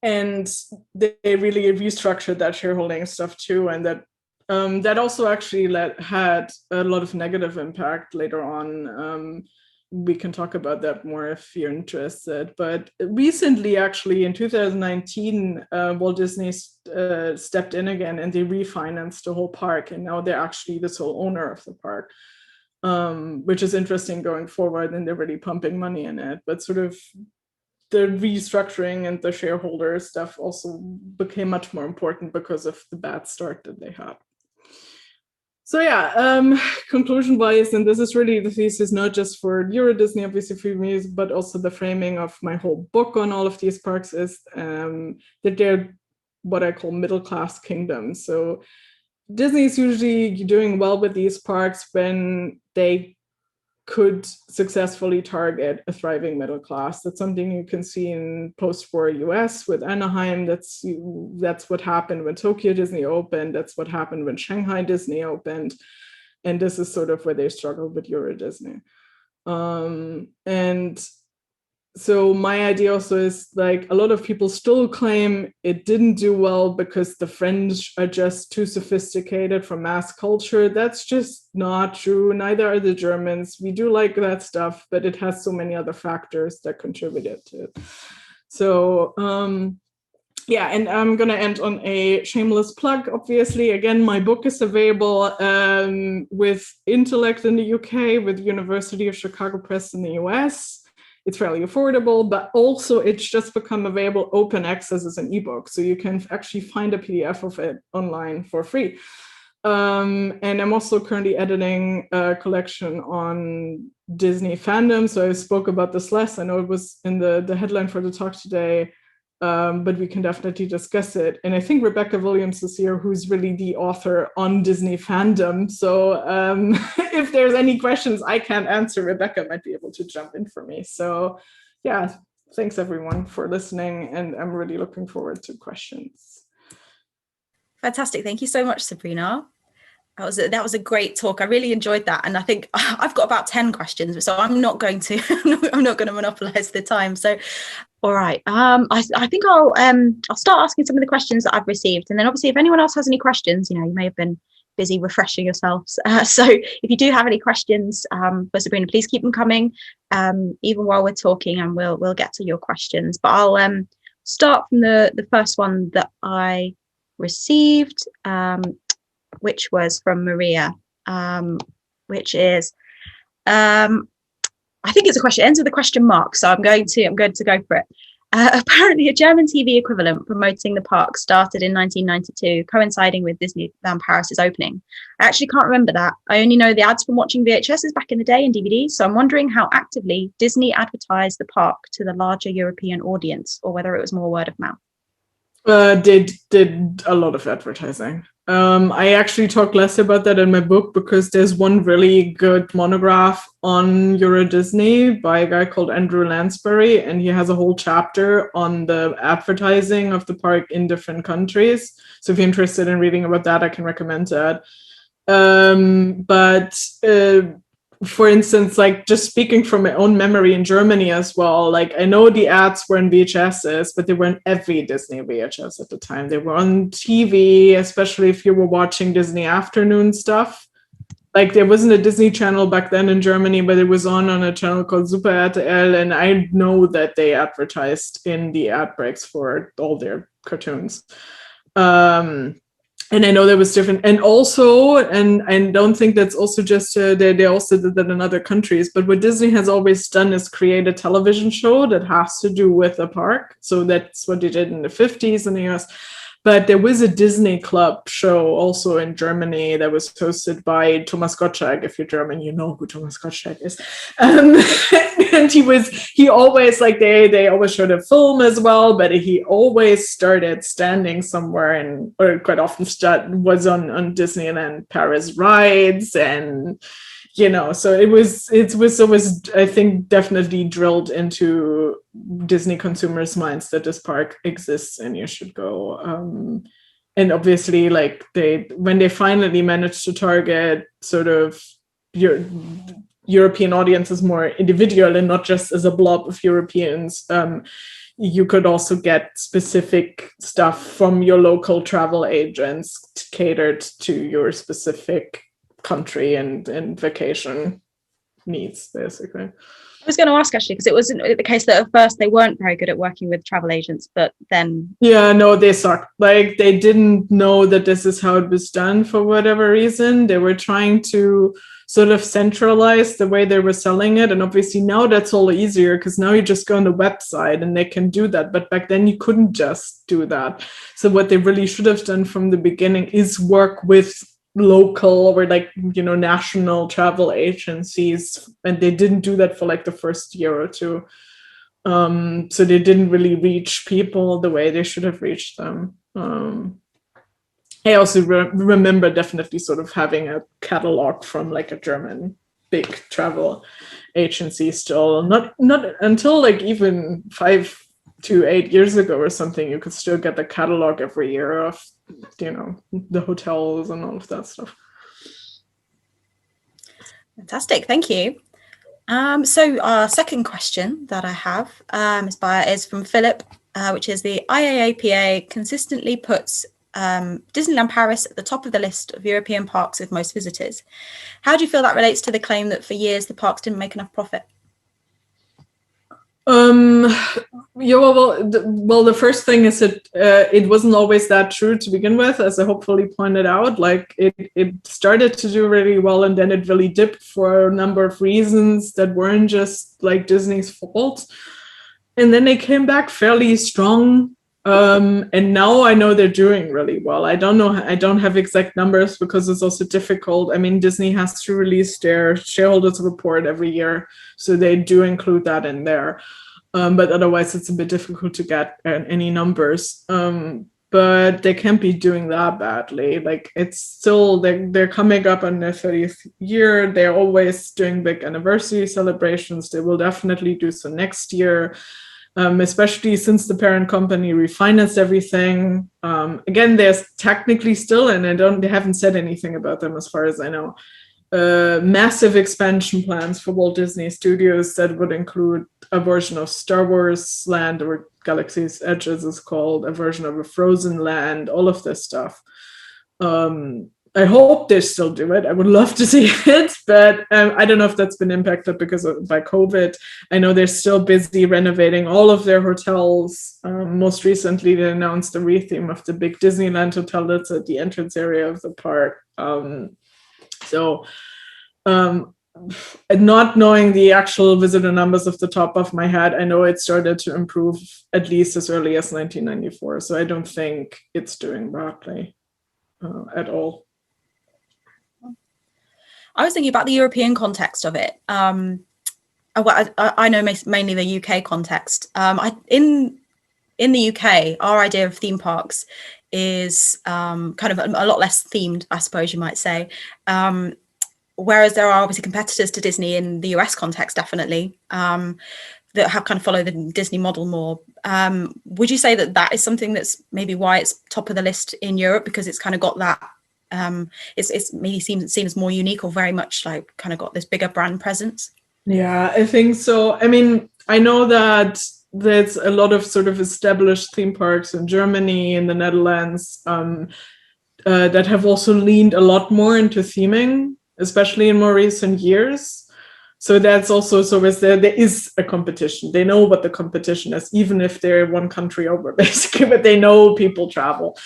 they really restructured that shareholding stuff too, and that also actually had a lot of negative impact later on. We can talk about that more if you're interested. But recently, actually, in 2019, Walt Disney stepped in again, and they refinanced the whole park. And now they're actually the sole owner of the park, which is interesting going forward. And they're really pumping money in it. But sort of the restructuring and the shareholder stuff also became much more important because of the bad start that they had. So yeah, conclusion-wise, and this is really the thesis, not just for EuroDisney, obviously for me, but also the framing of my whole book on all of these parks, is that they're what I call middle-class kingdoms. So Disney is usually doing well with these parks when they could successfully target a thriving middle class. That's something you can see in post-war US with Anaheim. That's what happened when Tokyo Disney opened. That's what happened when Shanghai Disney opened. And this is sort of where they struggled with EuroDisney. And so my idea also is, like, a lot of people still claim it didn't do well because the French are just too sophisticated for mass culture. That's just not true. Neither are the Germans. We do like that stuff, but it has so many other factors that contributed to it. So yeah, and I'm going to end on a shameless plug, obviously. Again, my book is available with Intellect in the UK, with University of Chicago Press in the US. It's fairly affordable, but also it's just become available open access as an ebook. So you can actually find a PDF of it online for free. And I'm also currently editing a collection on Disney fandom. So I spoke about this less. I know it was in the headline for the talk today, but we can definitely discuss it. And I think Rebecca Williams is here, who's really the author on Disney fandom. So if there's any questions I can't answer, Rebecca might be able to jump in for me. So yeah, thanks everyone for listening. And I'm really looking forward to questions. Fantastic. Thank you so much, Sabrina. That was a great talk. I really enjoyed that. And I think I've got about 10 questions, so I'm not going to monopolize the time. So All right. I think I'll start asking some of the questions that I've received, and then obviously if anyone else has any questions, you may have been busy refreshing yourselves. So if you do have any questions for Sabrina, please keep them coming, even while we're talking, and we'll get to your questions. But I'll start from the first one that I received, which was from Maria, which is I think it's a question. It ends with a question mark, so I'm going to go for it. Apparently, a German TV equivalent promoting the park started in 1992, coinciding with Disneyland Paris's opening. I actually can't remember that. I only know the ads from watching VHSs back in the day and DVDs, so I'm wondering how actively Disney advertised the park to the larger European audience, or whether it was more word of mouth. Did a lot of advertising. I actually talk less about that in my book because there's one really good monograph on EuroDisney by a guy called Andrew Lansbury, and he has a whole chapter on the advertising of the park in different countries. So if you're interested in reading about that, I can recommend that. For instance, like just speaking from my own memory in Germany as well, like I know the ads were in VHSs, but they weren't every Disney VHS at the time. They were on TV, especially if you were watching Disney afternoon stuff. Like there wasn't a Disney channel back then in Germany, but it was on a channel called Super RTL, and I know that they advertised in the ad breaks for all their cartoons. And I know there was different, and also, and I don't think that's also just, they also did that in other countries, but what Disney has always done is create a television show that has to do with a park. So that's what they did in the 50s in the US. But there was a Disney Club show also in Germany that was hosted by Thomas Gottschalk. If you're German, you know who Thomas Gottschalk is. And he always, like, they always showed a film as well, but he always started standing somewhere or quite often was on Disneyland Paris rides, and so it was always, I think, definitely drilled into Disney consumers' minds that this park exists and you should go. And obviously, like when they finally managed to target sort of European audiences more individual and not just as a blob of Europeans, you could also get specific stuff from your local travel agents catered to your specific country and vacation needs, basically. I was going to ask, actually, because it wasn't the case that at first they weren't very good at working with travel agents, but then... Yeah, no, they sucked. Like, they didn't know that this is how it was done for whatever reason. They were trying to sort of centralize the way they were selling it. And obviously now that's all easier because now you just go on the website and they can do that. But back then you couldn't just do that. So what they really should have done from the beginning is work with local or national travel agencies, and they didn't do that for like the first year or two, so they didn't really reach people the way they should have reached them. I also remember definitely sort of having a catalog from like a German big travel agency still, not until like even 5 to 8 years ago or something, you could still get the catalog every year of the hotels and all of that stuff. Fantastic, thank you. So our second question that I have is from Philip, which is the IAAPA consistently puts Disneyland Paris at the top of the list of European parks with most visitors. How do you feel that relates to the claim that for years the parks didn't make enough profit? The first thing is that it wasn't always that true to begin with, as I hopefully pointed out. Like it started to do really well, and then it really dipped for a number of reasons that weren't just like Disney's fault. And then they came back fairly strong. And now I know they're doing really well. I don't know. I don't have exact numbers because it's also difficult. I mean, Disney has to release their shareholders report every year, so they do include that in there. But otherwise, it's a bit difficult to get any numbers. But they can't be doing that badly. Like it's still they're coming up on their 30th year. They're always doing big anniversary celebrations. They will definitely do so next year. Especially since the parent company refinanced everything. Again, there's technically still, and they haven't said anything about them as far as I know. massive expansion plans for Walt Disney Studios that would include a version of Star Wars Land, or Galaxy's Edge as it's called, a version of a Frozen Land, all of this stuff. I hope they still do it. I would love to see it, but I don't know if that's been impacted by COVID. I know they're still busy renovating all of their hotels. Most recently, they announced the retheme of the big Disneyland hotel that's at the entrance area of the park. Not knowing the actual visitor numbers off the top of my head, I know it started to improve at least as early as 1994. So I don't think it's doing badly at all. I was thinking about the European context of it. I know mainly the UK context. In the UK, our idea of theme parks is kind of a lot less themed, I suppose you might say. Whereas there are obviously competitors to Disney in the US context, definitely, that have kind of followed the Disney model more. Would you say that that is something that's maybe why it's top of the list in Europe, because it's kind of got that, it's maybe seen as more unique, or very much like kind of got this bigger brand presence? Yeah, I think so. I mean, I know that there's a lot of sort of established theme parks in Germany, in the Netherlands, that have also leaned a lot more into theming, especially in more recent years. So that's also, so there is a competition. They know what the competition is, even if they're one country over, basically, but they know people travel.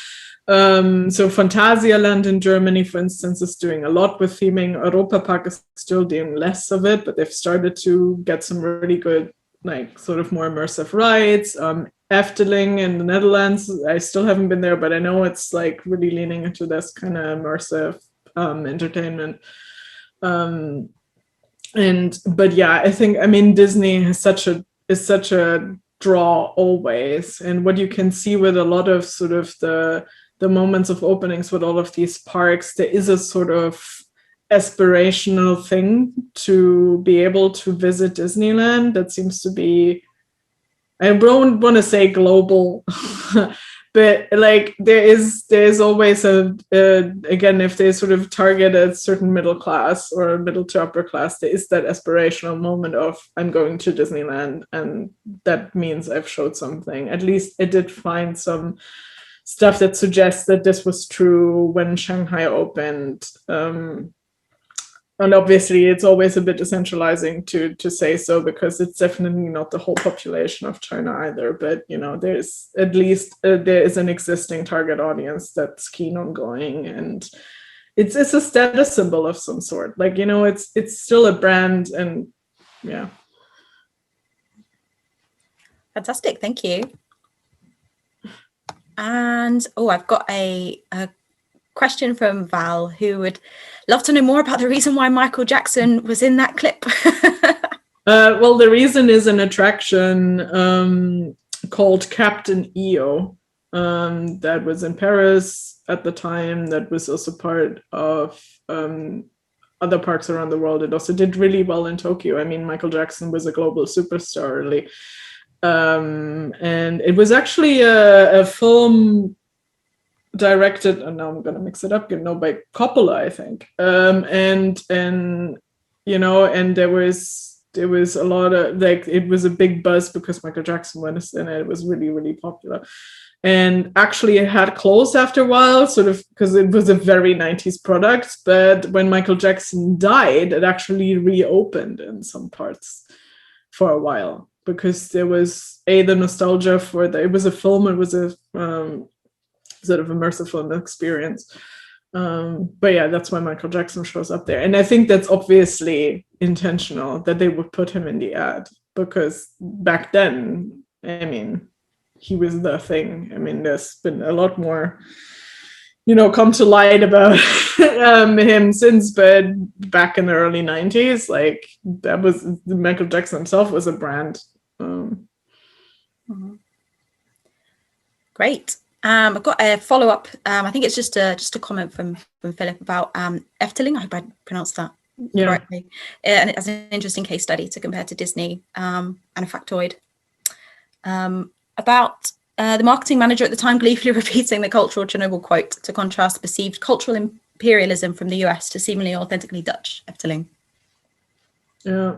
So Fantasyland in Germany, for instance, is doing a lot with theming. Europa Park is still doing less of it, but they've started to get some really good, like, sort of more immersive rides. Efteling in the Netherlands, I still haven't been there, but I know it's like really leaning into this kind of immersive entertainment. But yeah, I think, I mean, Disney is such a draw always, and what you can see with a lot of sort of the moments of openings with all of these parks, there is a sort of aspirational thing to be able to visit Disneyland that seems to be, I don't want to say global, but like there is always again, if they sort of target a certain middle class or middle to upper class, there is that aspirational moment of, I'm going to Disneyland, and that means I've showed something. At least I did find some stuff that suggests that this was true when Shanghai opened. And obviously, it's always a bit decentralizing to say so, because it's definitely not the whole population of China either. But, you know, there's at least there is an existing target audience that's keen on going, and it's a status symbol of some sort. Like, you know, it's still a brand, and yeah. Fantastic, thank you. And I've got a question from Val, who would love to know more about the reason why Michael Jackson was in that clip. Well, the reason is an attraction called Captain EO that was in Paris at the time, that was also part of other parks around the world. It also did really well in Tokyo. I mean, Michael Jackson was a global superstar early. And it was actually a film directed, and now I'm gonna mix it up, by Coppola, I think. And you know, and there was a lot of, like, it was a big buzz because Michael Jackson was in it. It was really, really popular. And actually it had closed after a while, sort of because it was a very 90s product. But when Michael Jackson died, it actually reopened in some parts for a while, because there was the nostalgia for it was a film, it was a sort of immersive film experience. But yeah, that's why Michael Jackson shows up there. And I think that's obviously intentional that they would put him in the ad, because back then, I mean, he was the thing. I mean, there's been a lot more, you know, come to light about him since, but back in the early 90s, like, that was, Michael Jackson himself was a brand. Great. I've got a follow-up. I think it's just a comment from Philip about Efteling. I hope I pronounced that correctly. And it has an interesting case study to compare to Disney, and a factoid about the marketing manager at the time gleefully repeating the Cultural Chernobyl quote to contrast perceived cultural imperialism from the US to seemingly authentically Dutch Efteling. Yeah,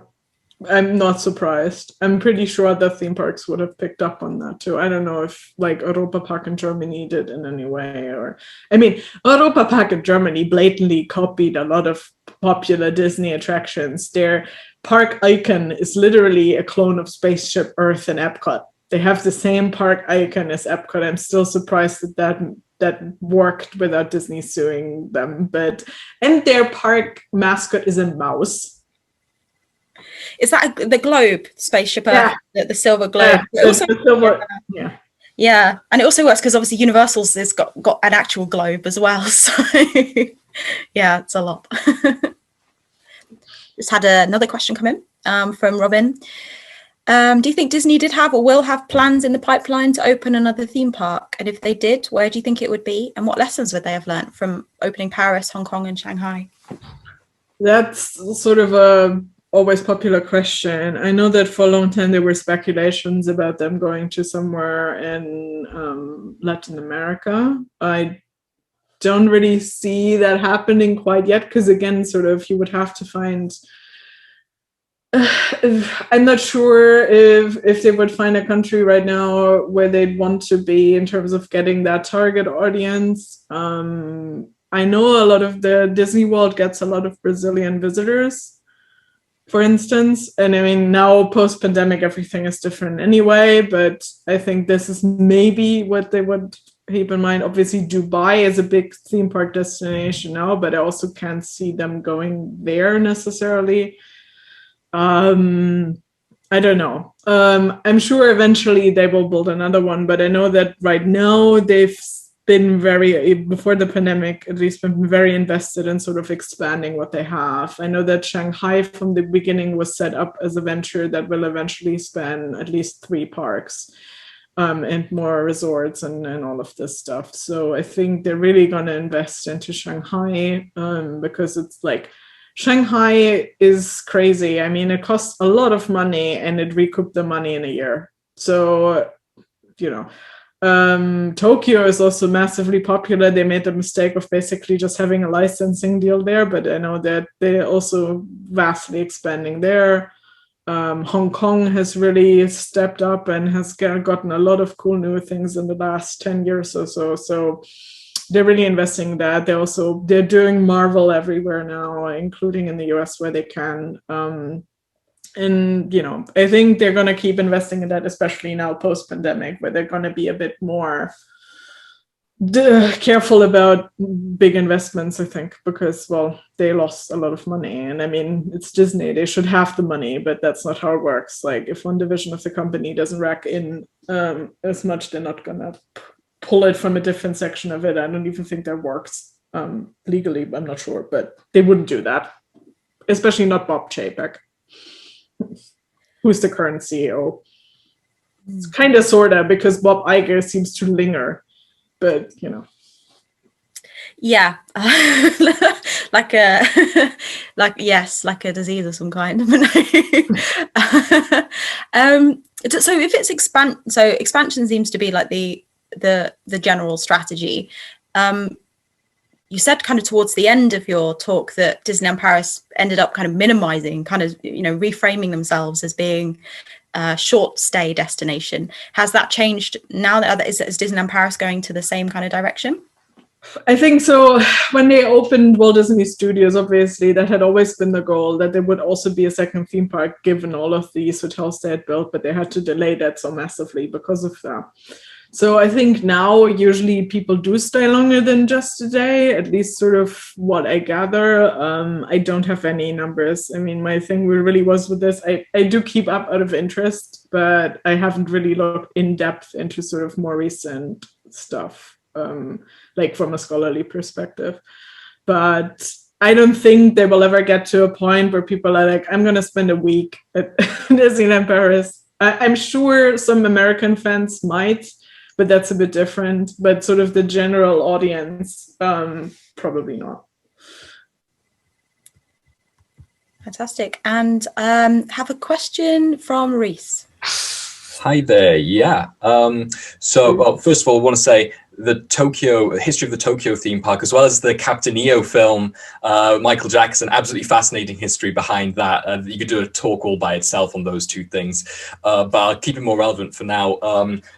I'm not surprised. I'm pretty sure the theme parks would have picked up on that too. I don't know if like Europa Park in Germany did in any way, or I mean, Europa Park in Germany blatantly copied a lot of popular Disney attractions. Their park icon is literally a clone of Spaceship Earth and Epcot. They have the same park icon as Epcot. I'm still surprised that worked without Disney suing them. And their park mascot is a mouse. Is that the globe, Spaceship Earth, the silver globe? Yeah. Yeah, and it also works because obviously Universal's has got an actual globe as well. So yeah, it's a lot. Just had another question come in from Robin. Do you think Disney did have or will have plans in the pipeline to open another theme park? And if they did, where do you think it would be? And what lessons would they have learned from opening Paris, Hong Kong, and Shanghai? That's sort of a always popular question. I know that for a long time there were speculations about them going to somewhere in Latin America. I don't really see that happening quite yet, because again, sort of you would have to find I'm not sure if they would find a country right now where they'd want to be in terms of getting that target audience. I know a lot of the Disney World gets a lot of Brazilian visitors, for instance. And I mean, now post-pandemic, everything is different anyway, but I think this is maybe what they would keep in mind. Obviously, Dubai is a big theme park destination now, but I also can't see them going there necessarily. I don't know. I'm sure eventually they will build another one, but I know that right now they've been before the pandemic, at least been very invested in sort of expanding what they have. I know that Shanghai from the beginning was set up as a venture that will eventually span at least 3 parks and more resorts and all of this stuff. So I think they're really going to invest into Shanghai because it's like, Shanghai is crazy. I mean, it costs a lot of money and it recouped the money in a year. So, you know, Tokyo is also massively popular. They made the mistake of basically just having a licensing deal there, but I know that they're also vastly expanding there. Hong Kong has really stepped up and has gotten a lot of cool new things in the last 10 years or so. So they're really investing in that. They're doing Marvel everywhere now, including in the US where they can. And, you know, I think they're going to keep investing in that, especially now post-pandemic, where they're going to be a bit more careful about big investments, I think, because, well, they lost a lot of money. And I mean, it's Disney. They should have the money, but that's not how it works. Like, if one division of the company doesn't rack in as much, they're not going to pull it from a different section of it. I don't even think that works legally. I'm not sure, but they wouldn't do that, especially not Bob Chapek, who's the current CEO. It's kind of sort of, because Bob Iger seems to linger, but you know. Yeah, like a disease of some kind. So if it's expansion seems to be like the general strategy. You said kind of towards the end of your talk that Disneyland Paris ended up kind of minimizing, kind of, you know, reframing themselves as being a short stay destination. Has that changed now? Is Disneyland Paris going to the same kind of direction? I think so. When they opened Walt Disney Studios, obviously that had always been the goal, that there would also be a second theme park given all of these hotels they had built, but they had to delay that so massively because of that. So I think now usually people do stay longer than just a day, at least sort of what I gather. I don't have any numbers. I mean, my thing really was with this, I do keep up out of interest, but I haven't really looked in depth into sort of more recent stuff, like from a scholarly perspective. But I don't think they will ever get to a point where people are like, I'm going to spend a week at Disneyland Paris. I'm sure some American fans might, but that's a bit different. But sort of the general audience, probably not. Fantastic. And have a question from Reese. Hi there. Yeah. Well, first of all, I want to say history of the Tokyo theme park, as well as the Captain EO film, Michael Jackson. Absolutely fascinating history behind that. You could do a talk all by itself on those two things, but I'll keep it more relevant for now.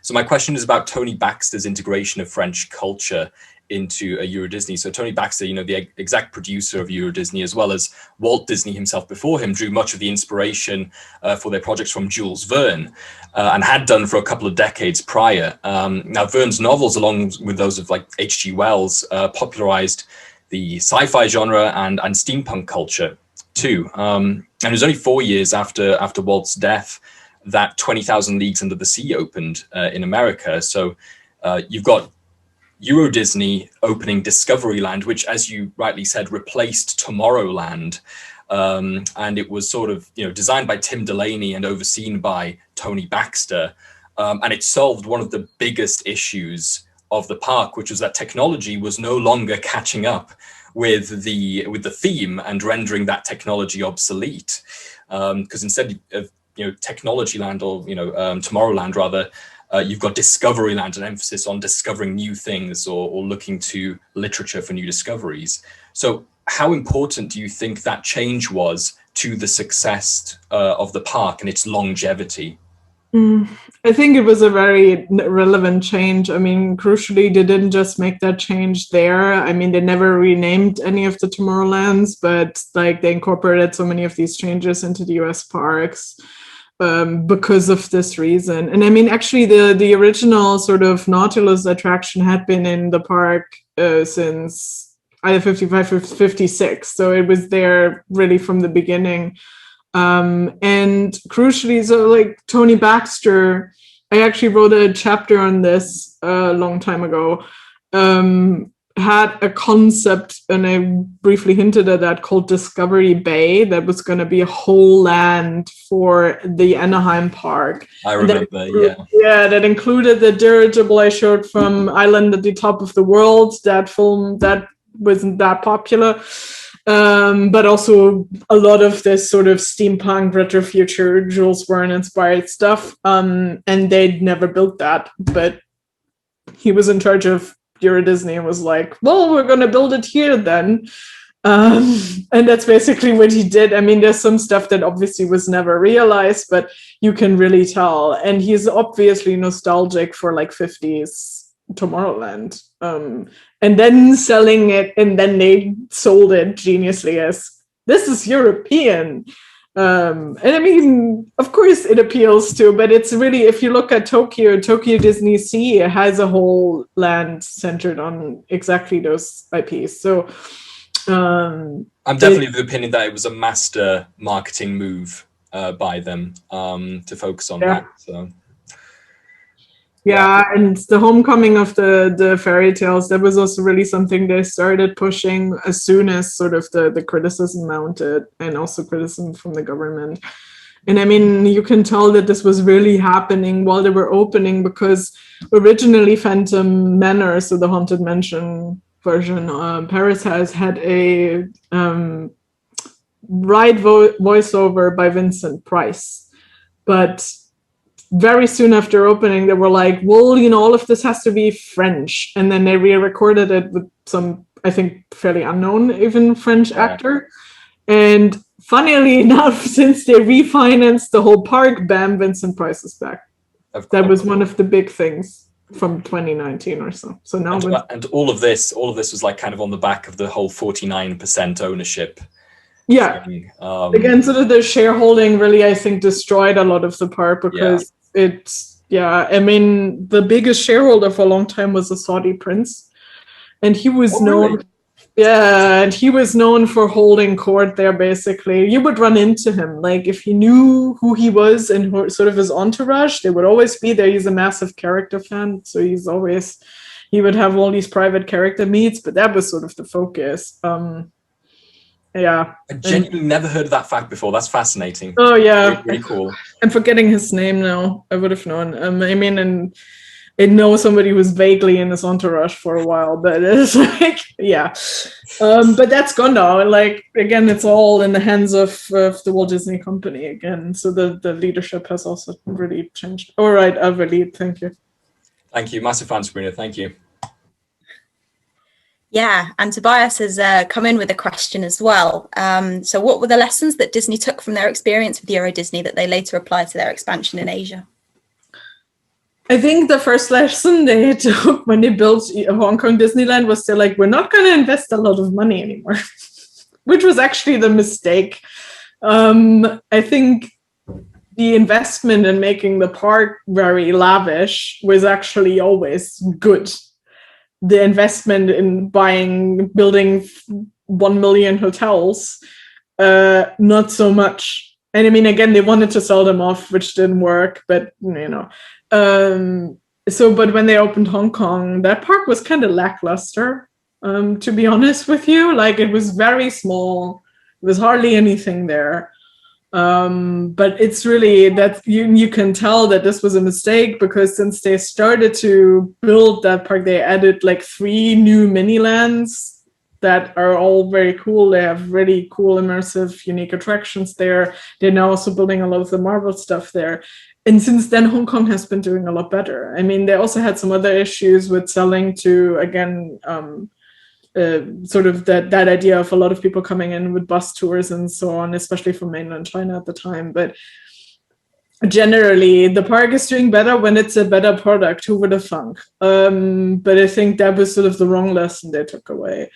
So my question is about Tony Baxter's integration of French culture into EuroDisney. So Tony Baxter, the exec producer of EuroDisney, as well as Walt Disney himself before him, drew much of the inspiration for their projects from Jules Verne, and had done for a couple of decades prior. Now, Verne's novels, along with those of like H.G. Wells, popularized the sci-fi genre and steampunk culture too. And it was only 4 years after Walt's death that 20,000 Leagues Under the Sea opened in America. So you've got EuroDisney opening Discoveryland, which, as you rightly said, replaced Tomorrowland. And it was sort of, designed by Tim Delaney and overseen by Tony Baxter. And it solved one of the biggest issues of the park, which was that technology was no longer catching up with the theme and rendering that technology obsolete. Because instead of, Technologyland or, Tomorrowland rather, you've got Discoveryland, an emphasis on discovering new things or looking to literature for new discoveries. So how important do you think that change was to the success of the park and its longevity? I think it was a very relevant change. I mean, crucially, they didn't just make that change there. I mean, they never renamed any of the Tomorrowlands, but like they incorporated so many of these changes into the US parks because of this reason. And I mean, actually, the original sort of Nautilus attraction had been in the park since either 55 or 56. So it was there really from the beginning. And crucially, so like Tony Baxter, I actually wrote a chapter on this a long time ago, had a concept, and I briefly hinted at that, called Discovery Bay, that was going to be a whole land for the Anaheim park. I remember, yeah. Yeah, that included the dirigible I showed from Island at the Top of the World, that film that wasn't that popular. But also a lot of this sort of steampunk, retro future, Jules Verne inspired stuff. And they'd never built that, but he was in charge of EuroDisney and was like, well, we're going to build it here then. And that's basically what he did. I mean, there's some stuff that obviously was never realized, but you can really tell. And he's obviously nostalgic for like 50s Tomorrowland. And then selling it, and then they sold it geniusly as, this is European. And I mean, of course it appeals to, but it's really, if you look at Tokyo Disney Sea has a whole land centered on exactly those IPs. So I'm definitely of the opinion that it was a master marketing move by them to focus on that. So. Yeah, and the homecoming of the fairy tales, that was also really something they started pushing as soon as sort of the criticism mounted, and also criticism from the government. And I mean, you can tell that this was really happening while they were opening, because originally Phantom Manor, so the Haunted Mansion version, Paris has had a ride voiceover by Vincent Price. But very soon after opening, they were like, well, all of this has to be French. And then they re-recorded it with some, I think, fairly unknown even French actor. And funnily enough, since they refinanced the whole park, bam, Vincent Price is back. That was one of the big things from 2019 or so. So now, and all of this was like kind of on the back of the whole 49% ownership. Yeah. Again, sort of the shareholding really, I think, destroyed a lot of the park, because I mean, the biggest shareholder for a long time was a Saudi prince, and he was known. Really? Yeah, and he was known for holding court there, basically. You would run into him. Like, if you knew who he was and who, sort of his entourage, they would always be there. He's a massive character fan, so he would have all these private character meets, but that was sort of the focus. Yeah. I genuinely never heard of that fact before. That's fascinating. Oh, yeah. Really, really cool. I'm forgetting his name now. I would have known. I mean, and I know somebody who was vaguely in his entourage for a while, but it's like, yeah. But that's gone now. Like, again, it's all in the hands of the Walt Disney Company again. So the leadership has also really changed. All right, I've really, thank you. Thank you. Massive fan, Sabrina. Thank you. Yeah, and Tobias has come in with a question as well. So what were the lessons that Disney took from their experience with EuroDisney that they later applied to their expansion in Asia? I think the first lesson they took when they built Hong Kong Disneyland was they're like, we're not going to invest a lot of money anymore, which was actually the mistake. I think the investment in making the park very lavish was actually always good. The investment in building 1 million hotels, not so much. And I mean, again, they wanted to sell them off, which didn't work, but you know. But when they opened Hong Kong, that park was kind of lackluster, to be honest with you. Like, it was very small. There was hardly anything there. But it's really that you can tell that this was a mistake, because since they started to build that park, they added like 3 new mini lands that are all very cool. They have really cool, immersive, unique attractions there. They're now also building a lot of the Marvel stuff there. And since then, Hong Kong has been doing a lot better. I mean, they also had some other issues with selling to, again, sort of that idea of a lot of people coming in with bus tours and so on, especially from mainland China at the time. But generally, the park is doing better when it's a better product. Who would have thunk? But I think that was sort of the wrong lesson they took away.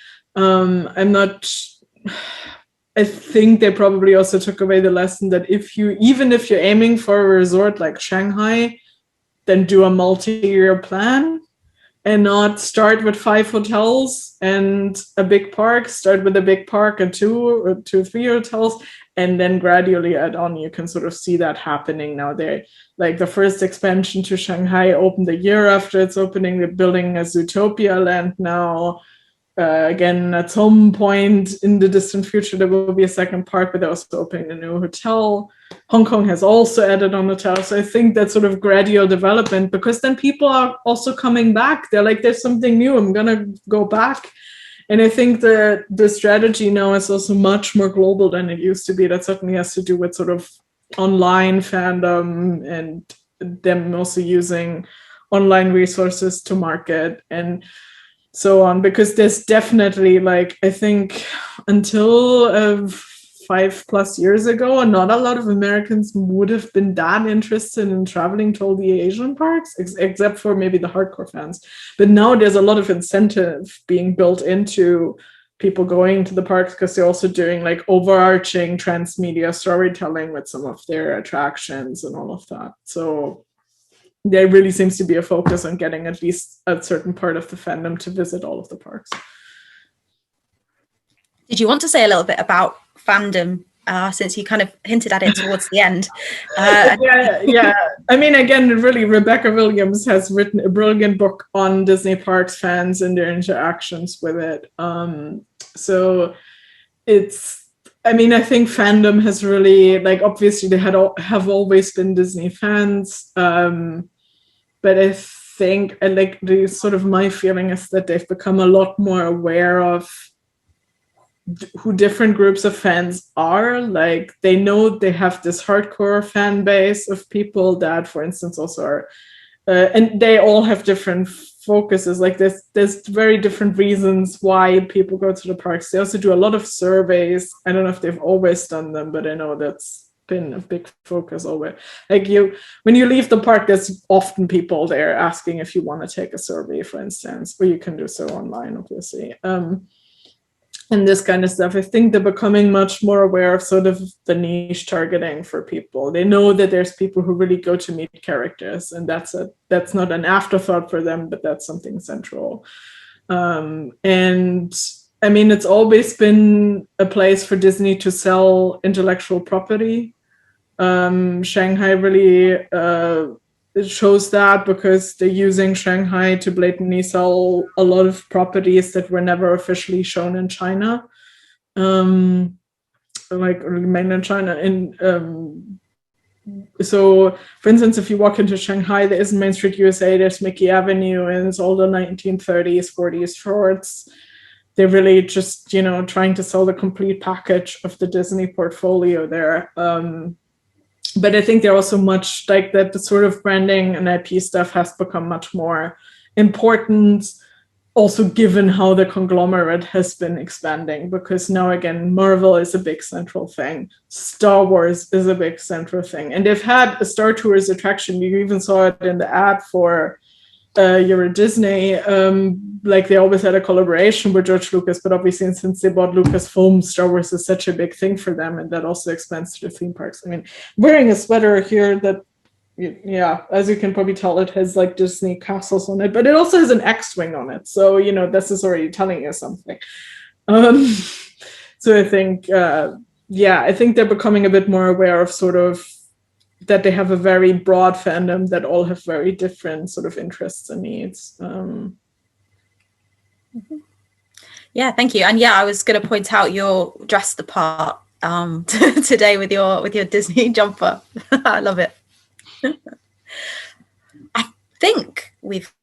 I think they probably also took away the lesson that even if you're aiming for a resort like Shanghai, then do a multi-year plan. And not start with 5 hotels and a big park. Start with a big park and 2 or 3 hotels, and then gradually add on. You can sort of see that happening now. They, like, the first expansion to Shanghai opened a year after its opening. They're building a Zootopia land now. Again, at some point in the distant future, there will be a second park, but they're also opening a new hotel. Hong Kong has also added on hotels. So I think that sort of gradual development, because then people are also coming back. They're like, there's something new, I'm going to go back. And I think the strategy now is also much more global than it used to be. That certainly has to do with sort of online fandom and them also using online resources to market and so on, because there's definitely, like, I think until 5+ years ago, not a lot of Americans would have been that interested in traveling to all the Asian parks, except for maybe the hardcore fans. But now there's a lot of incentive being built into people going to the parks, because they're also doing like overarching transmedia storytelling with some of their attractions and all of that. So there really seems to be a focus on getting at least a certain part of the fandom to visit all of the parks. Did you want to say a little bit about fandom, since you kind of hinted at it towards the end? Yeah. I mean, again, really, Rebecca Williams has written a brilliant book on Disney Parks fans and their interactions with it. So it's, I mean, I think fandom has really, like, obviously they have always been Disney fans, but I think, like, the sort of my feeling is that they've become a lot more aware of who different groups of fans are. Like, they know they have this hardcore fan base of people that, for instance, also are, and they all have different focuses. Like, there's very different reasons why people go to the parks. They also do a lot of surveys. I don't know if they've always done them, but I know that's been a big focus always. Like, when you leave the park, there's often people there asking if you want to take a survey, for instance, or you can do so online, obviously. And this kind of stuff. I think they're becoming much more aware of sort of the niche targeting for people. They know that there's people who really go to meet characters, and that's not an afterthought for them, but that's something central. And I mean, it's always been a place for Disney to sell intellectual property. Shanghai really it shows that, because they're using Shanghai to blatantly sell a lot of properties that were never officially shown in China, like mainland China. And so, for instance, if you walk into Shanghai, there isn't Main Street USA, there's Mickey Avenue, and it's all the 1930s, 40s shorts. They're really just, trying to sell the complete package of the Disney portfolio there. But I think they're also much like that. The sort of branding and IP stuff has become much more important. also given how the conglomerate has been expanding, because now again, Marvel is a big central thing. Star Wars is a big central thing. And they've had a Star Tours attraction. You even saw it in the ad for EuroDisney. Like they always had a collaboration with George Lucas, but obviously since they bought Lucasfilm, Star Wars is such a big thing for them, and that also expands to the theme parks. I mean, wearing a sweater here that, yeah, as you can probably tell, it has like Disney castles on it, but it also has an X-wing on it. So, you know, this is already telling you something. So I think, I think they're becoming a bit more aware of sort of that they have a very broad fandom that all have very different sort of interests and needs. Yeah, thank you. And yeah, I was going to point out you're dressed the part today with your Disney jumper. I love it. I think we've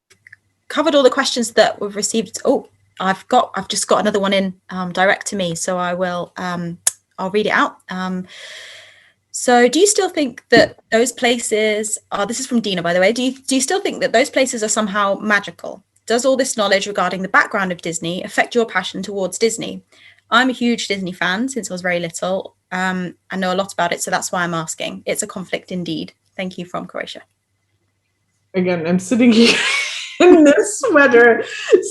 covered all the questions that we've received. Oh, I've just got another one in direct to me, so I will I'll read it out. So do you still think that those places are, this is from Dina, by the way, do you still think that those places are somehow magical? Does all this knowledge regarding the background of Disney affect your passion towards Disney? I'm a huge Disney fan since I was very little. I know a lot about it, so that's why I'm asking. It's a conflict indeed. Thank you, from Croatia. Again, I'm sitting here in this sweater.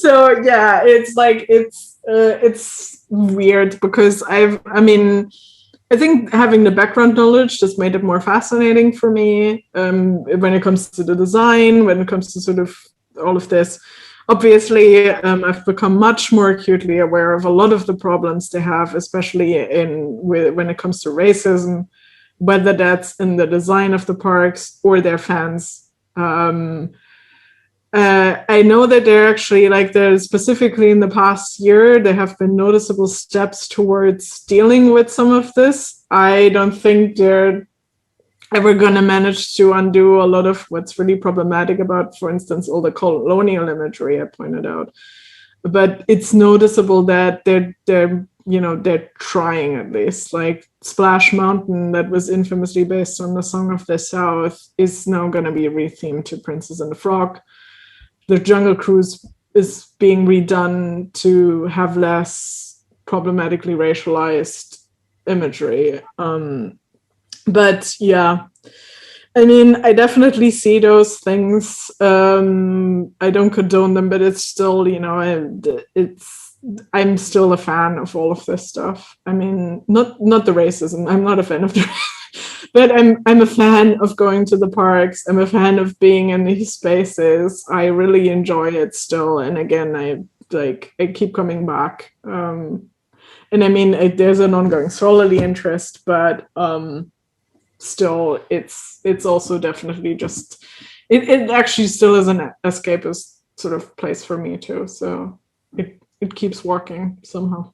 So yeah, it's like, it's weird because I think having the background knowledge just made it more fascinating for me when it comes to the design, when it comes to sort of all of this. Obviously, I've become much more acutely aware of a lot of the problems they have, especially when it comes to racism, whether that's in the design of the parks or their fans. I know that they're actually, like, specifically in the past year, there have been noticeable steps towards dealing with some of this. I don't think they're ever going to manage to undo a lot of what's really problematic about, for instance, all the colonial imagery I pointed out. But it's noticeable that they're trying, at least. Like Splash Mountain, that was infamously based on the Song of the South, is now going to be rethemed to Princess and the Frog. The Jungle Cruise is being redone to have less problematically racialized imagery. But yeah, I mean, I definitely see those things. I don't condone them, but it's still, I'm still a fan of all of this stuff. I mean, not the racism. I'm not a fan of the but I'm a fan of going to the parks. I'm a fan of being in these spaces. I really enjoy it still. And again, I keep coming back. And I mean, there's an ongoing scholarly interest, but still, it's also definitely just, it actually still is an escapist sort of place for me too. So it keeps working somehow.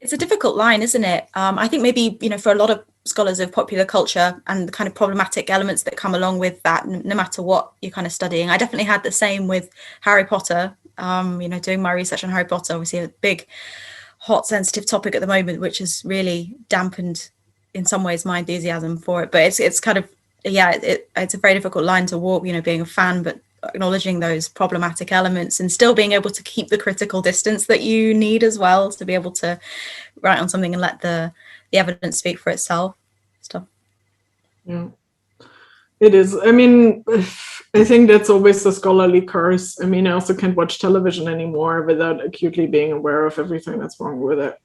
It's a difficult line, isn't it? I think maybe, for a lot of scholars of popular culture and the kind of problematic elements that come along with that, no matter what you're kind of studying. I definitely had the same with Harry Potter, doing my research on Harry Potter, obviously a big, hot, sensitive topic at the moment, which has really dampened in some ways my enthusiasm for it. But it's kind of, it's a very difficult line to walk, being a fan, but acknowledging those problematic elements and still being able to keep the critical distance that you need as well to be able to write on something and let the evidence speak for itself. Stuff. Yeah, it is. I mean, I think that's always the scholarly curse. I mean, I also can't watch television anymore without acutely being aware of everything that's wrong with it.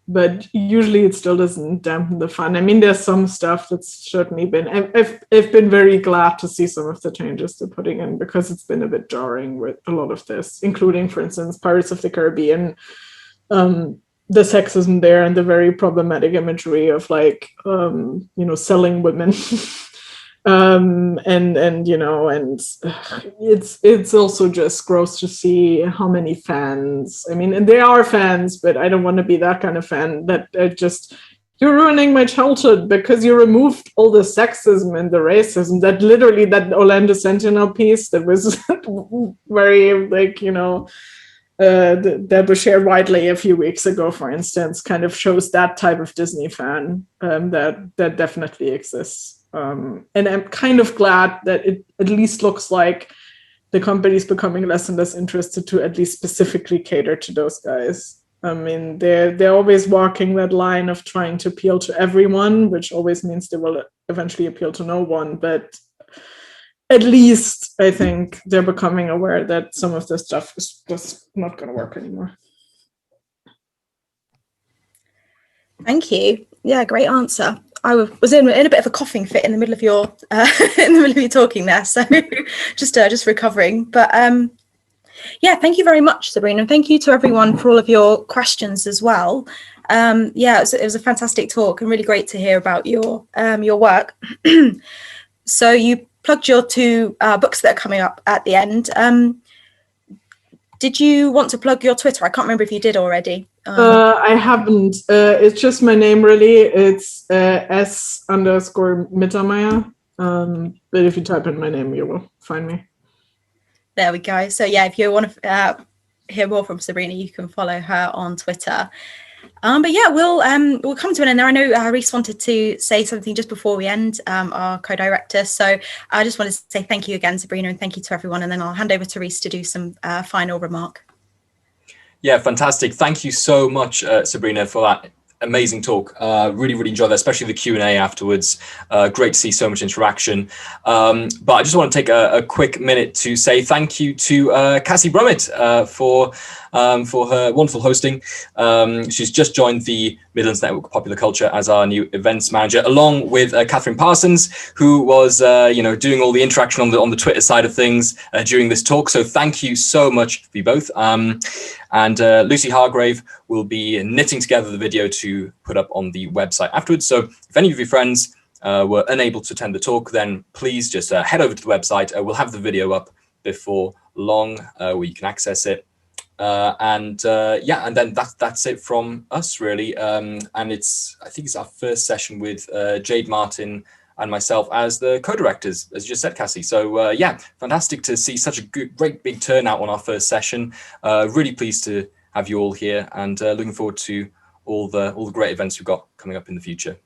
But usually it still doesn't dampen the fun. I mean, there's some stuff that's certainly been, I've been very glad to see some of the changes they're putting in, because it's been a bit jarring with a lot of this, including, for instance, Pirates of the Caribbean, the sexism there and the very problematic imagery of selling women. It's also just gross to see how many fans, I mean, and they are fans, but I don't want to be that kind of fan that you're ruining my childhood because you removed all the sexism and the racism. That literally, that Orlando Sentinel piece that was very that was shared widely a few weeks ago, for instance, kind of shows that type of Disney fan that definitely exists. And I'm kind of glad that it at least looks like the company's becoming less and less interested to at least specifically cater to those guys. I mean, they're always walking that line of trying to appeal to everyone, which always means they will eventually appeal to no one. But at least I think they're becoming aware that some of this stuff is just not going to work anymore. Thank you. Yeah, great answer. I was in a bit of a coughing fit in the middle of your talking there, so just recovering. But yeah, thank you very much, Sabrina, and thank you to everyone for all of your questions as well. Yeah, it was a fantastic talk and really great to hear about your work. So you plugged your two books that are coming up at the end. Did you want to plug your Twitter? I can't remember if you did already. I haven't. It's just my name, really. It's S_Mittermeier. But if you type in my name, you will find me. There we go. So yeah, if you want to hear more from Sabrina, you can follow her on Twitter. But yeah, we'll come to an end there. I know Reese wanted to say something just before we end, our co-director. So I just wanted to say thank you again, Sabrina, and thank you to everyone. And then I'll hand over to Reese to do some final remark. Yeah, fantastic. Thank you so much, Sabrina, for that amazing talk. Really enjoyed that, especially the Q&A afterwards. Great to see so much interaction. But I just want to take a quick minute to say thank you to Cassie Brummett for her wonderful hosting. She's just joined the Midlands Network of Popular Culture as our new events manager, along with Catherine Parsons, who was doing all the interaction on the Twitter side of things during this talk. So thank you so much for you both. And Lucy Hargrave will be knitting together the video to put up on the website afterwards. So if any of your friends were unable to attend the talk, then please just head over to the website. We'll have the video up before long where you can access it. And then that's it from us, really. And I think it's our first session with Jade Martin and myself as the co-directors, as you just said, Cassie. So yeah, fantastic to see such a great big turnout on our first session. Really pleased to have you all here, and looking forward to all the great events we've got coming up in the future.